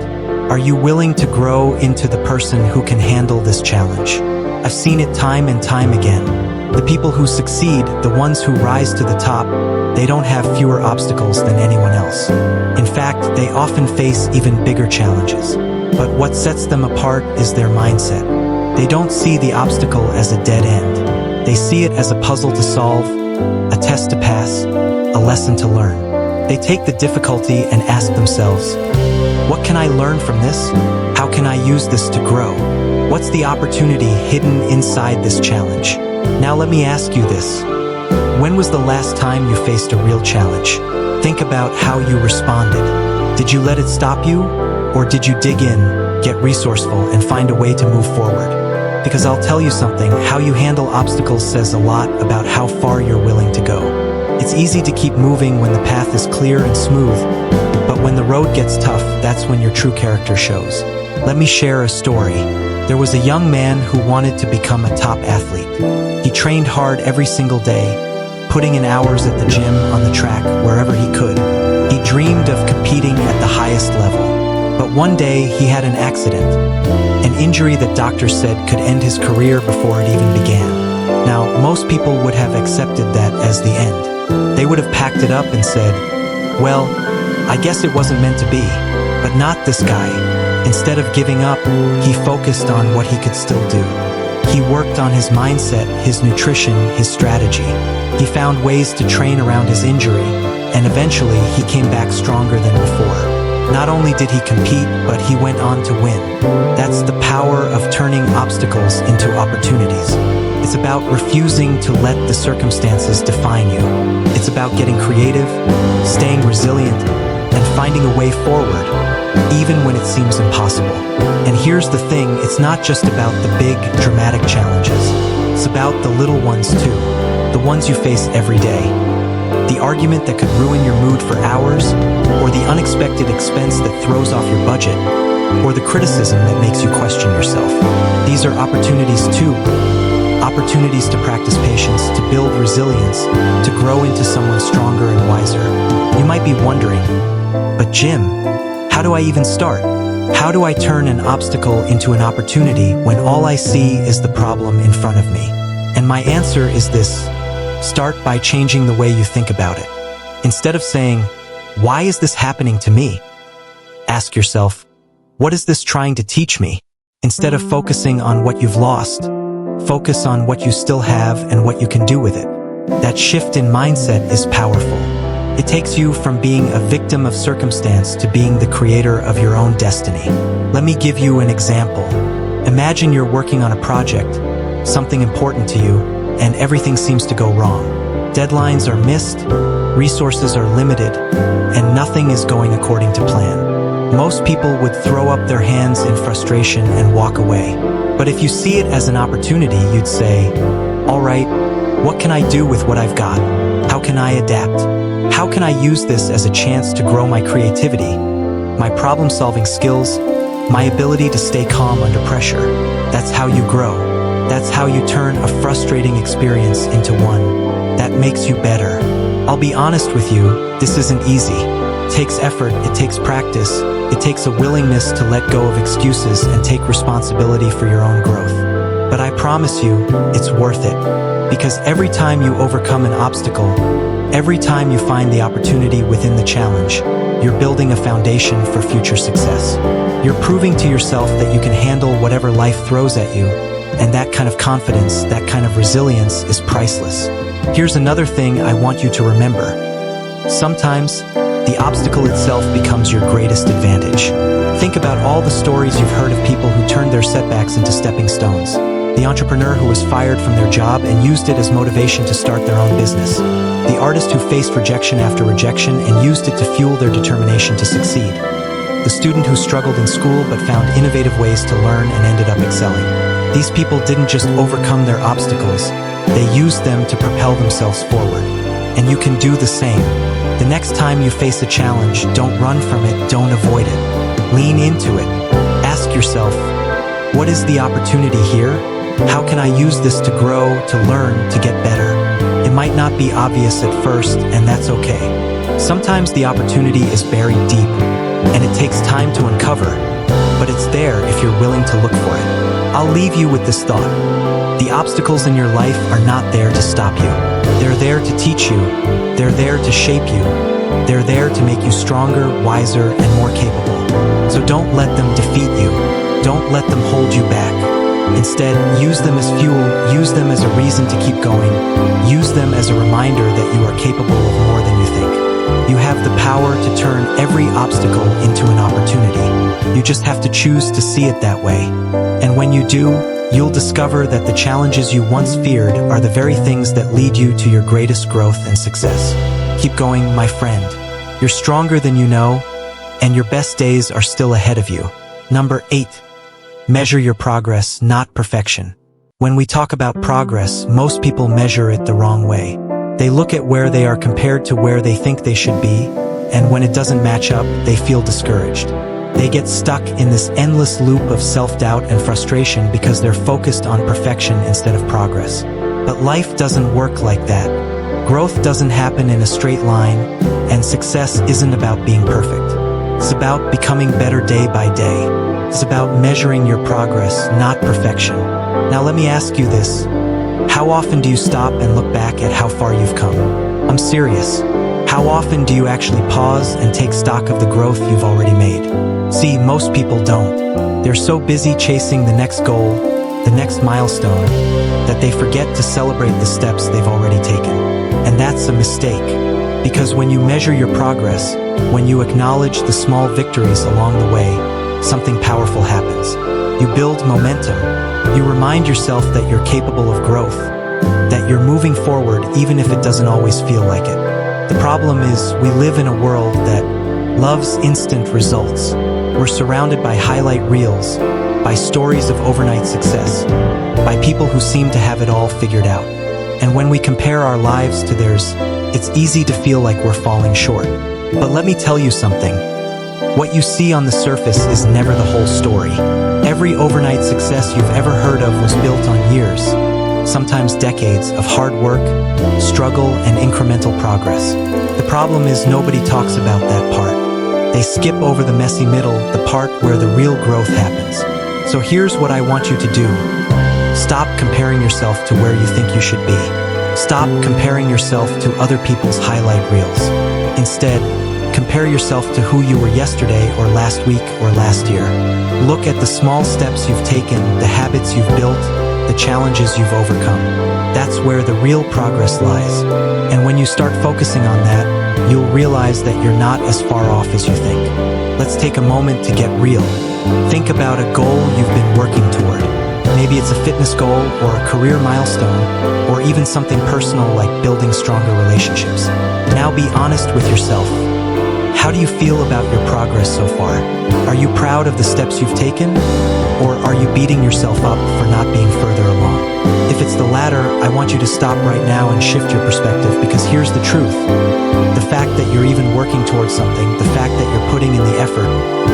Are you willing to grow into the person who can handle this challenge? I've seen it time and time again. The people who succeed, the ones who rise to the top, they don't have fewer obstacles than anyone else. In fact, they often face even bigger challenges. But what sets them apart is their mindset. They don't see the obstacle as a dead end. They see it as a puzzle to solve, a test to pass, a lesson to learn. They take the difficulty and ask themselves, what can I learn from this? How can I use this to grow? What's the opportunity hidden inside this challenge? Now let me ask you this. When was the last time you faced a real challenge? Think about how you responded. Did you let it stop you? Or did you dig in, get resourceful, and find a way to move forward? Because I'll tell you something, how you handle obstacles says a lot about how far you're willing to go. It's easy to keep moving when the path is clear and smooth, but when the road gets tough, that's when your true character shows. Let me share a story. There was a young man who wanted to become a top athlete. He trained hard every single day, putting in hours at the gym, on the track, wherever he could. He dreamed of competing at the highest level. But one day, he had an accident, an injury that doctors said could end his career before it even began. Now, most people would have accepted that as the end. They would have packed it up and said, well, I guess it wasn't meant to be. But not this guy. Instead of giving up, he focused on what he could still do. He worked on his mindset, his nutrition, his strategy. He found ways to train around his injury, and eventually he came back stronger than before. Not only did he compete, but he went on to win. That's the power of turning obstacles into opportunities. It's about refusing to let the circumstances define you. It's about getting creative, staying resilient, and finding a way forward, even when it seems impossible. And here's the thing, it's not just about the big, dramatic challenges. It's about the little ones too, the ones you face every day. The argument that could ruin your mood for hours, or the unexpected expense that throws off your budget, or the criticism that makes you question yourself. These are opportunities too. Opportunities to practice patience, to build resilience, to grow into someone stronger and wiser. You might be wondering, but Jim, how do I even start? How do I turn an obstacle into an opportunity when all I see is the problem in front of me? And my answer is this. Start by changing the way you think about it. Instead of saying, Why is this happening to me? Ask yourself, what is this trying to teach me? Instead of focusing on what you've lost, focus on what you still have and what you can do with it. That shift in mindset is powerful. It takes you from being a victim of circumstance to being the creator of your own destiny. Let me give you an example. Imagine you're working on a project, something important to you, and everything seems to go wrong. Deadlines are missed, resources are limited, and nothing is going according to plan. Most people would throw up their hands in frustration and walk away. But if you see it as an opportunity, you'd say, all right, what can I do with what I've got? How can I adapt? How can I use this as a chance to grow my creativity, my problem-solving skills, my ability to stay calm under pressure? That's how you grow. That's how you turn a frustrating experience into one that makes you better. I'll be honest with you, this isn't easy. It takes effort, it takes practice, it takes a willingness to let go of excuses and take responsibility for your own growth. But I promise you, it's worth it. Because every time you overcome an obstacle, every time you find the opportunity within the challenge, you're building a foundation for future success. You're proving to yourself that you can handle whatever life throws at you, and that kind of confidence, that kind of resilience is priceless. Here's another thing I want you to remember. Sometimes, the obstacle itself becomes your greatest advantage. Think about all the stories you've heard of people who turned their setbacks into stepping stones. The entrepreneur who was fired from their job and used it as motivation to start their own business. The artist who faced rejection after rejection and used it to fuel their determination to succeed. The student who struggled in school but found innovative ways to learn and ended up excelling. These people didn't just overcome their obstacles, they used them to propel themselves forward. And you can do the same. The next time you face a challenge, don't run from it, don't avoid it. Lean into it. Ask yourself, what is the opportunity here? How can I use this to grow, to learn, to get better? It might not be obvious at first, and that's okay. Sometimes the opportunity is buried deep, and it takes time to uncover, but it's there if you're willing to look for it. I'll leave you with this thought. The obstacles in your life are not there to stop you. They're there to teach you. They're there to shape you. They're there to make you stronger, wiser, and more capable. So don't let them defeat you. Don't let them hold you back. Instead, use them as fuel, use them as a reason to keep going, use them as a reminder that you are capable of more than you think. You have the power to turn every obstacle into an opportunity. You just have to choose to see it that way. And when you do, you'll discover that the challenges you once feared are the very things that lead you to your greatest growth and success. Keep going, my friend. You're stronger than you know, and your best days are still ahead of you. Number 8. Measure your progress, not perfection. When we talk about progress, most people measure it the wrong way. They look at where they are compared to where they think they should be, and when it doesn't match up, they feel discouraged. They get stuck in this endless loop of self-doubt and frustration because they're focused on perfection instead of progress. But life doesn't work like that. Growth doesn't happen in a straight line, and success isn't about being perfect. It's about becoming better day by day. It's about measuring your progress, not perfection. Now let me ask you this. How often do you stop and look back at how far you've come? I'm serious. How often do you actually pause and take stock of the growth you've already made? See, most people don't. They're so busy chasing the next goal, the next milestone, that they forget to celebrate the steps they've already taken. And that's a mistake. Because when you measure your progress, when you acknowledge the small victories along the way, something powerful happens. You build momentum. You remind yourself that you're capable of growth, that you're moving forward even if it doesn't always feel like it. The problem is we live in a world that loves instant results. We're surrounded by highlight reels, by stories of overnight success, by people who seem to have it all figured out. And when we compare our lives to theirs, it's easy to feel like we're falling short. But let me tell you something. What you see on the surface is never the whole story. Every overnight success you've ever heard of was built on years, sometimes decades, of hard work, struggle, and incremental progress. The problem is nobody talks about that part. They skip over the messy middle, the part where the real growth happens. So here's what I want you to do. Stop comparing yourself to where you think you should be. Stop comparing yourself to other people's highlight reels. Instead, compare yourself to who you were yesterday or last week or last year. Look at the small steps you've taken, the habits you've built, the challenges you've overcome. That's where the real progress lies. And when you start focusing on that, you'll realize that you're not as far off as you think. Let's take a moment to get real. Think about a goal you've been working toward. Maybe it's a fitness goal or a career milestone, or even something personal like building stronger relationships. Now be honest with yourself. How do you feel about your progress so far? Are you proud of the steps you've taken? Or are you beating yourself up for not being further along? If it's the latter, I want you to stop right now and shift your perspective, because here's the truth. The fact that you're even working towards something, the fact that you're putting in the effort,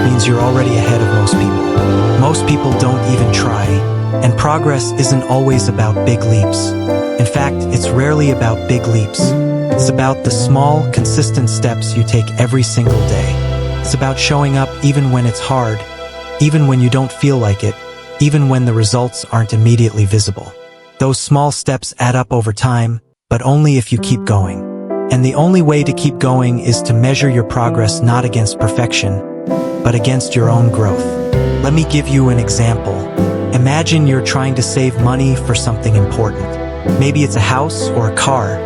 means you're already ahead of most people. Most people don't even try. And progress isn't always about big leaps. In fact, it's rarely about big leaps. It's about the small, consistent steps you take every single day. It's about showing up even when it's hard, even when you don't feel like it, even when the results aren't immediately visible. Those small steps add up over time, but only if you keep going. And the only way to keep going is to measure your progress not against perfection, but against your own growth. Let me give you an example. Imagine you're trying to save money for something important. Maybe it's a house or a car,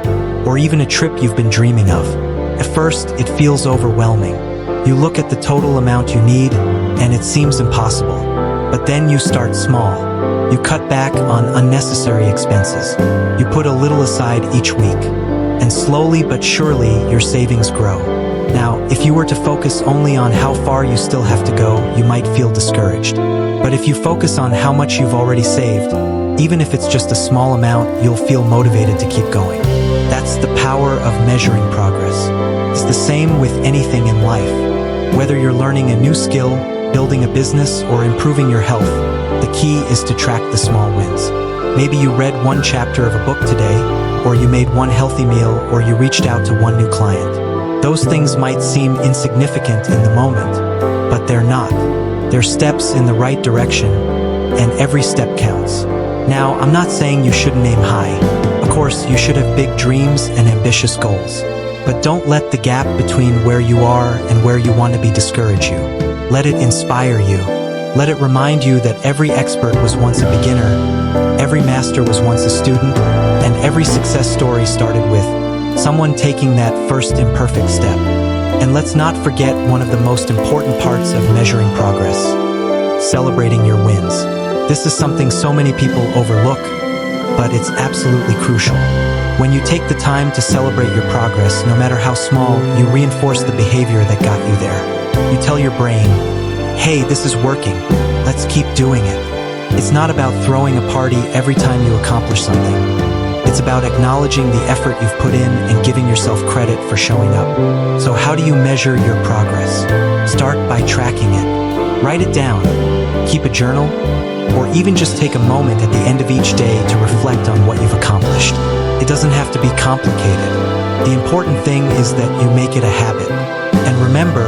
or even a trip you've been dreaming of. At first, it feels overwhelming. You look at the total amount you need, and it seems impossible. But then you start small. You cut back on unnecessary expenses. You put a little aside each week. And slowly but surely, your savings grow. Now, if you were to focus only on how far you still have to go, you might feel discouraged. But if you focus on how much you've already saved, even if it's just a small amount, you'll feel motivated to keep going. That's the power of measuring progress. It's the same with anything in life. Whether you're learning a new skill, building a business, or improving your health, the key is to track the small wins. Maybe you read one chapter of a book today, or you made one healthy meal, or you reached out to one new client. Those things might seem insignificant in the moment, but they're not. They're steps in the right direction, and every step counts. Now, I'm not saying you shouldn't aim high. Of course, you should have big dreams and ambitious goals. But don't let the gap between where you are and where you want to be discourage you. Let it inspire you. Let it remind you that every expert was once a beginner, every master was once a student, and every success story started with someone taking that first imperfect step. And let's not forget one of the most important parts of measuring progress: celebrating your wins. This is something so many people overlook, but it's absolutely crucial. When you take the time to celebrate your progress, no matter how small, you reinforce the behavior that got you there. You tell your brain, hey, this is working, let's keep doing it. It's not about throwing a party every time you accomplish something. It's about acknowledging the effort you've put in and giving yourself credit for showing up. So how do you measure your progress? Start by tracking it. Write it down. Keep a journal, or even just take a moment at the end of each day to reflect on what you've accomplished. It doesn't have to be complicated. The important thing is that you make it a habit. And remember,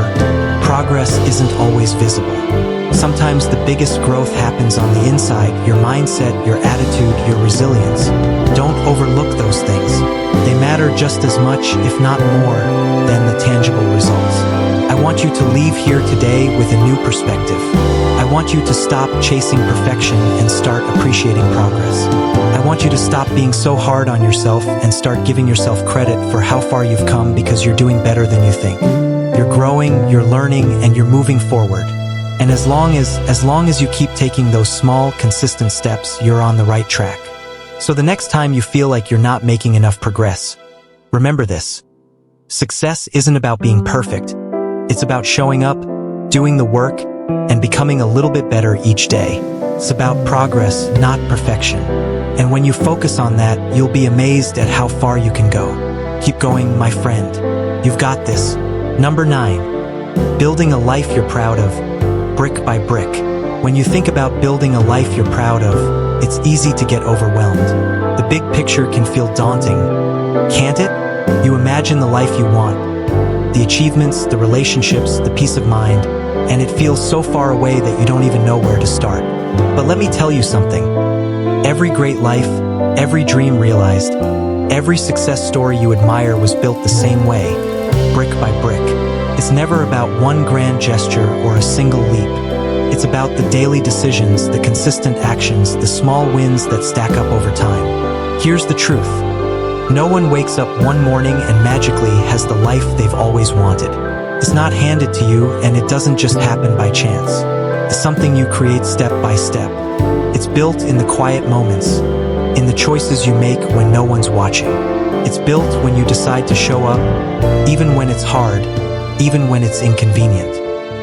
progress isn't always visible. Sometimes the biggest growth happens on the inside: your mindset, your attitude, your resilience. Don't overlook those things. They matter just as much, if not more, than the tangible results. I want you to leave here today with a new perspective. I want you to stop chasing perfection and start appreciating progress. I want you to stop being so hard on yourself and start giving yourself credit for how far you've come, because you're doing better than you think. You're growing, you're learning, and you're moving forward. And as long as you keep taking those small, consistent steps, you're on the right track. So the next time you feel like you're not making enough progress, remember this: success isn't about being perfect. It's about showing up, doing the work, and becoming a little bit better each day. It's about progress, not perfection. And when you focus on that, you'll be amazed at how far you can go. Keep going, my friend. You've got this. Number 9, building a life you're proud of, brick by brick. When you think about building a life you're proud of, it's easy to get overwhelmed. The big picture can feel daunting, can't it? You imagine the life you want, the achievements, the relationships, the peace of mind, and it feels so far away that you don't even know where to start. But let me tell you something. Every great life, every dream realized, every success story you admire was built the same way, brick by brick. It's never about one grand gesture or a single leap. It's about the daily decisions, the consistent actions, the small wins that stack up over time. Here's the truth. No one wakes up one morning and magically has the life they've always wanted. It's not handed to you, and it doesn't just happen by chance. It's something you create step by step. It's built in the quiet moments, in the choices you make when no one's watching. It's built when you decide to show up, even when it's hard, even when it's inconvenient.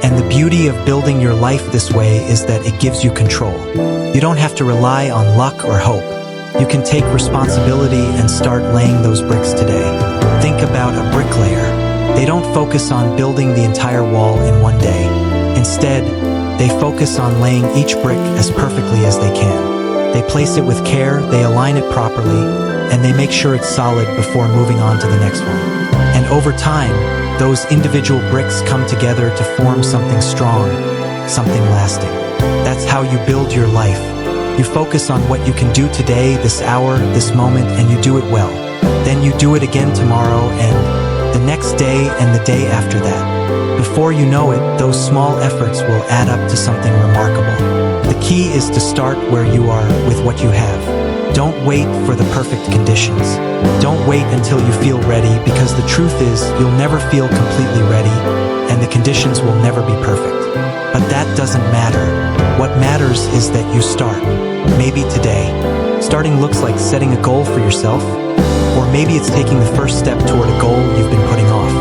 And the beauty of building your life this way is that it gives you control. You don't have to rely on luck or hope. You can take responsibility and start laying those bricks today. Think about a bricklayer. They don't focus on building the entire wall in one day. Instead, they focus on laying each brick as perfectly as they can. They place it with care, they align it properly, and they make sure it's solid before moving on to the next one. And over time, those individual bricks come together to form something strong, something lasting. That's how you build your life. You focus on what you can do today, this hour, this moment, and you do it well. Then you do it again tomorrow and the next day and the day after that. Before you know it, those small efforts will add up to something remarkable. The key is to start where you are with what you have. Don't wait for the perfect conditions. Don't wait until you feel ready, because the truth is you'll never feel completely ready and the conditions will never be perfect. But that doesn't matter. What matters is that you start. Maybe today. Starting looks like setting a goal for yourself, or maybe it's taking the first step toward a goal you've been putting off.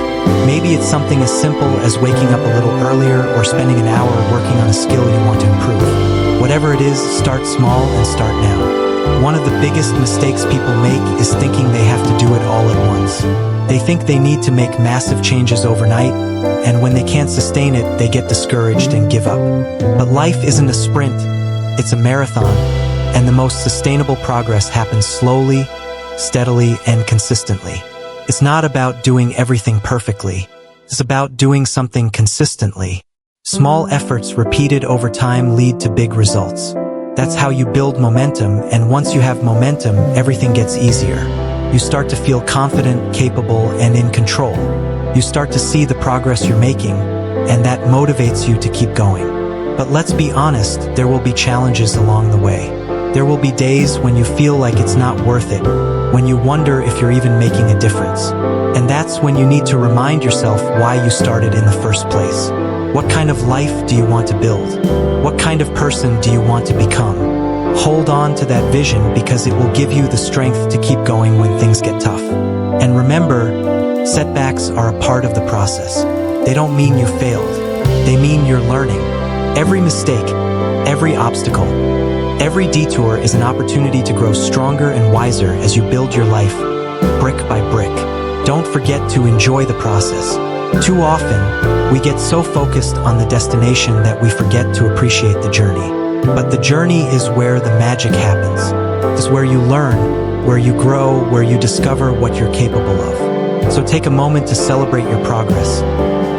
Maybe it's something as simple as waking up a little earlier or spending an hour working on a skill you want to improve. Whatever it is, start small and start now. One of the biggest mistakes people make is thinking they have to do it all at once. They think they need to make massive changes overnight, and when they can't sustain it, they get discouraged and give up. But life isn't a sprint, it's a marathon, and the most sustainable progress happens slowly, steadily, and consistently. It's not about doing everything perfectly. It's about doing something consistently. Small efforts repeated over time lead to big results. That's how you build momentum, and once you have momentum, everything gets easier. You start to feel confident, capable, and in control. You start to see the progress you're making, and that motivates you to keep going. But let's be honest, there will be challenges along the way. There will be days when you feel like it's not worth it, when you wonder if you're even making a difference. And that's when you need to remind yourself why you started in the first place. What kind of life do you want to build? What kind of person do you want to become? Hold on to that vision, because it will give you the strength to keep going when things get tough. And remember, setbacks are a part of the process. They don't mean you failed. They mean you're learning. Every mistake, every obstacle, every detour is an opportunity to grow stronger and wiser as you build your life, brick by brick. Don't forget to enjoy the process. Too often, we get so focused on the destination that we forget to appreciate the journey. But the journey is where the magic happens. It's where you learn, where you grow, where you discover what you're capable of. So take a moment to celebrate your progress.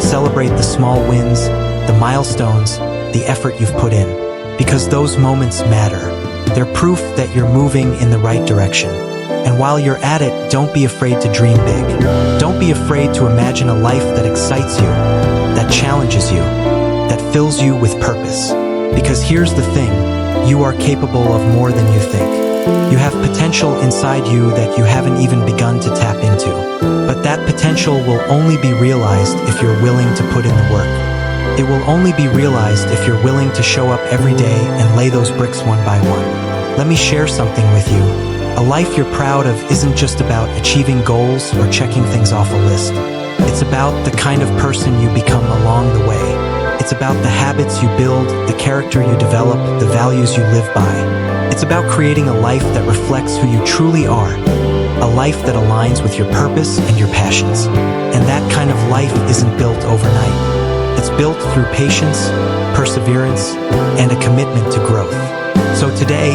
Celebrate the small wins, the milestones, the effort you've put in. Because those moments matter. They're proof that you're moving in the right direction. And while you're at it, don't be afraid to dream big. Don't be afraid to imagine a life that excites you, that challenges you, that fills you with purpose. Because here's the thing, you are capable of more than you think. You have potential inside you that you haven't even begun to tap into. But that potential will only be realized if you're willing to put in the work. It will only be realized if you're willing to show up every day and lay those bricks one by one. Let me share something with you. A life you're proud of isn't just about achieving goals or checking things off a list. It's about the kind of person you become along the way. It's about the habits you build, the character you develop, the values you live by. It's about creating a life that reflects who you truly are, a life that aligns with your purpose and your passions. And that kind of life isn't built overnight. It's built through patience, perseverance, and a commitment to growth. So today,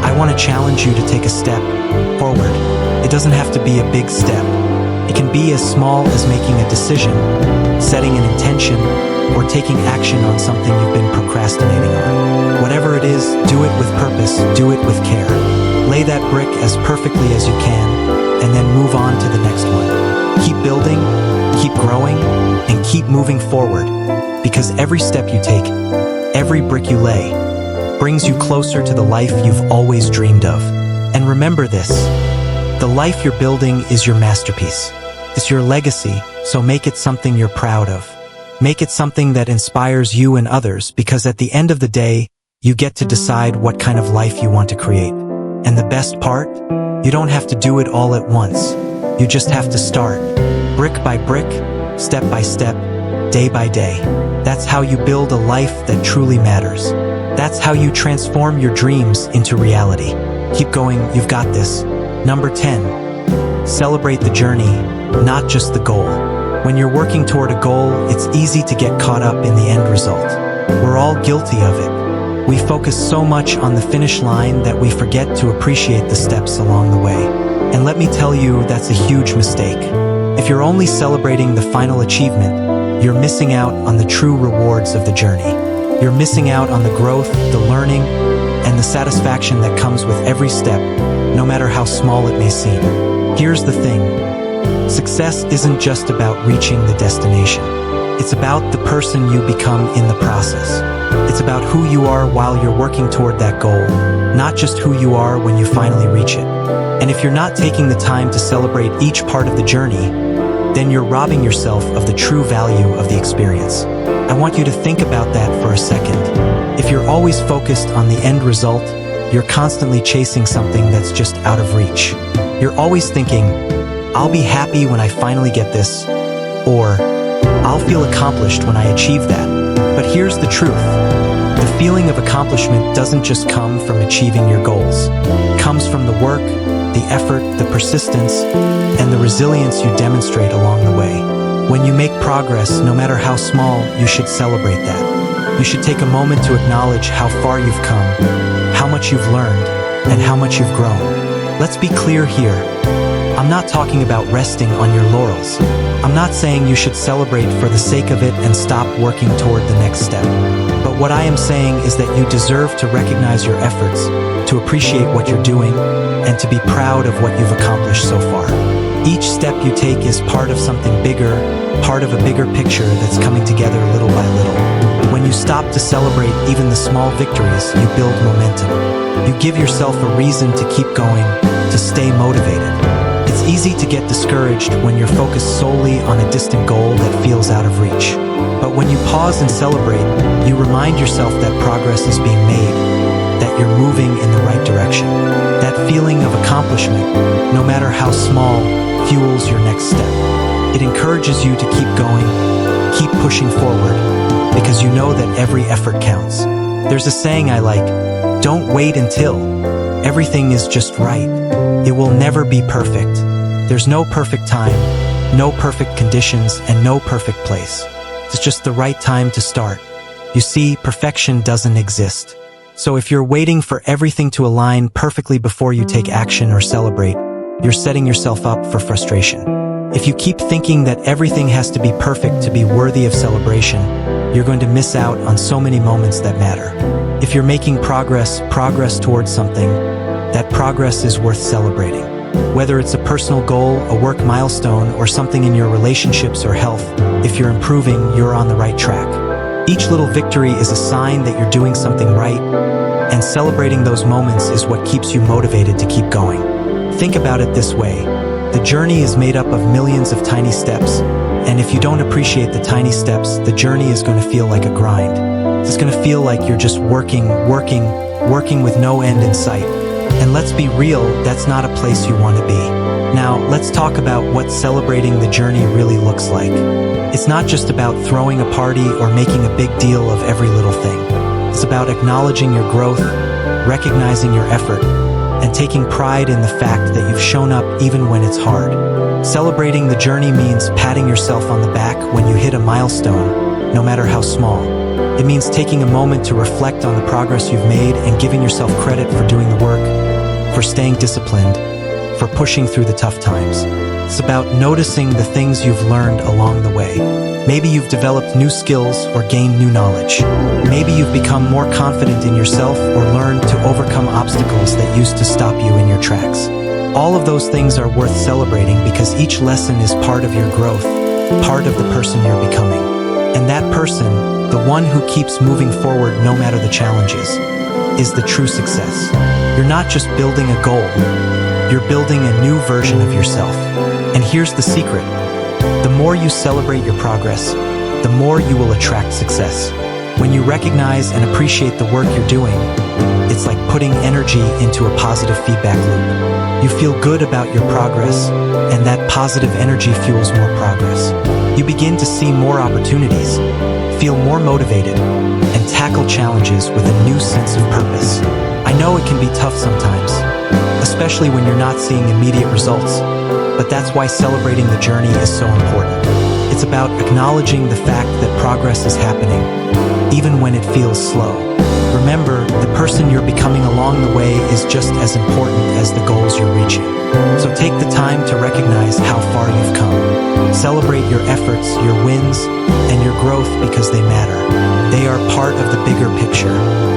I want to challenge you to take a step forward. It doesn't have to be a big step. It can be as small as making a decision, setting an intention, or taking action on something you've been procrastinating on. Whatever it is, do it with purpose, do it with care. Lay that brick as perfectly as you can, and then move on to the next one. Keep building, keep growing, and and keep moving forward, because every step you take, every brick you lay, brings you closer to the life you've always dreamed of. And remember this, the life you're building is your masterpiece. It's your legacy, so make it something you're proud of. Make it something that inspires you and others, because at the end of the day, you get to decide what kind of life you want to create. And the best part? You don't have to do it all at once. You just have to start, brick by brick, step by step, day by day. That's how you build a life that truly matters. That's how you transform your dreams into reality. Keep going, you've got this. Number 10. Celebrate the journey, not just the goal. When you're working toward a goal, it's easy to get caught up in the end result. We're all guilty of it. We focus so much on the finish line that we forget to appreciate the steps along the way. And let me tell you, that's a huge mistake. If you're only celebrating the final achievement, you're missing out on the true rewards of the journey. You're missing out on the growth, the learning, and the satisfaction that comes with every step, no matter how small it may seem. Here's the thing. Success isn't just about reaching the destination. It's about the person you become in the process. It's about who you are while you're working toward that goal, not just who you are when you finally reach it. And if you're not taking the time to celebrate each part of the journey, then you're robbing yourself of the true value of the experience. I want you to think about that for a second. If you're always focused on the end result, you're constantly chasing something that's just out of reach. You're always thinking, I'll be happy when I finally get this, or I'll feel accomplished when I achieve that. But here's the truth. The feeling of accomplishment doesn't just come from achieving your goals. It comes from the work, the effort, the persistence, and the resilience you demonstrate along the way. When you make progress, no matter how small, you should celebrate that. You should take a moment to acknowledge how far you've come, how much you've learned, and how much you've grown. Let's be clear here. I'm not talking about resting on your laurels. I'm not saying you should celebrate for the sake of it and stop working toward the next step. But what I am saying is that you deserve to recognize your efforts, to appreciate what you're doing, and to be proud of what you've accomplished so far. Each step you take is part of something bigger, part of a bigger picture that's coming together little by little. When you stop to celebrate even the small victories, you build momentum. You give yourself a reason to keep going, to stay motivated. It's easy to get discouraged when you're focused solely on a distant goal that feels out of reach. But when you pause and celebrate, you remind yourself that progress is being made, that you're moving in the right direction. That feeling of accomplishment, no matter how small, fuels your next step. It encourages you to keep going, keep pushing forward, because you know that every effort counts. There's a saying I like, don't wait until everything is just right. It will never be perfect. There's no perfect time, no perfect conditions, and no perfect place. It's just the right time to start. You see, perfection doesn't exist. So if you're waiting for everything to align perfectly before you take action or celebrate, you're setting yourself up for frustration. If you keep thinking that everything has to be perfect to be worthy of celebration, you're going to miss out on so many moments that matter. If you're making progress towards something, that progress is worth celebrating. Whether it's a personal goal, a work milestone, or something in your relationships or health, if you're improving, you're on the right track. Each little victory is a sign that you're doing something right, and celebrating those moments is what keeps you motivated to keep going. Think about it this way. The journey is made up of millions of tiny steps, and if you don't appreciate the tiny steps, the journey is going to feel like a grind. It's going to feel like you're just working with no end in sight. And let's be real, that's not a place you want to be. Now, let's talk about what celebrating the journey really looks like. It's not just about throwing a party or making a big deal of every little thing. It's about acknowledging your growth, recognizing your effort, and taking pride in the fact that you've shown up even when it's hard. Celebrating the journey means patting yourself on the back when you hit a milestone, no matter how small. It means taking a moment to reflect on the progress you've made and giving yourself credit for doing the work, for staying disciplined, for pushing through the tough times. It's about noticing the things you've learned along the way. Maybe you've developed new skills or gained new knowledge. Maybe you've become more confident in yourself or learned to overcome obstacles that used to stop you in your tracks. All of those things are worth celebrating because each lesson is part of your growth, part of the person you're becoming. And that person, the one who keeps moving forward no matter the challenges, is the true success. You're not just building a goal, you're building a new version of yourself. And here's the secret. The more you celebrate your progress, the more you will attract success. When you recognize and appreciate the work you're doing, it's like putting energy into a positive feedback loop. You feel good about your progress, and that positive energy fuels more progress. You begin to see more opportunities, feel more motivated, and tackle challenges with a new sense of purpose. I know it can be tough sometimes, especially when you're not seeing immediate results, but that's why celebrating the journey is so important. It's about acknowledging the fact that progress is happening, even when it feels slow. Remember, the person you're becoming along the way is just as important as the goals you're reaching. So take the time to recognize how far you've come. Celebrate your efforts, your wins, and your growth because they matter. They are part of the bigger picture.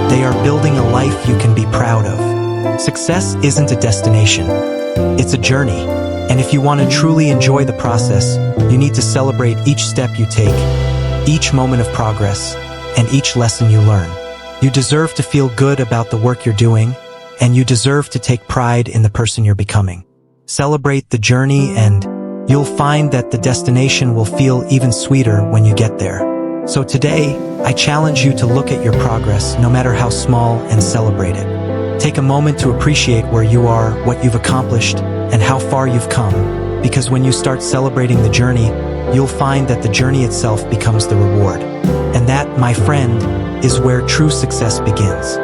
They are building a life you can be proud of. Success isn't a destination. It's a journey. And if you want to truly enjoy the process, you need to celebrate each step you take, each moment of progress, and each lesson you learn. You deserve to feel good about the work you're doing, and you deserve to take pride in the person you're becoming. Celebrate the journey, and you'll find that the destination will feel even sweeter when you get there. So today, I challenge you to look at your progress, no matter how small, and celebrate it. Take a moment to appreciate where you are, what you've accomplished, and how far you've come, because when you start celebrating the journey, you'll find that the journey itself becomes the reward. And that, my friend, is where true success begins.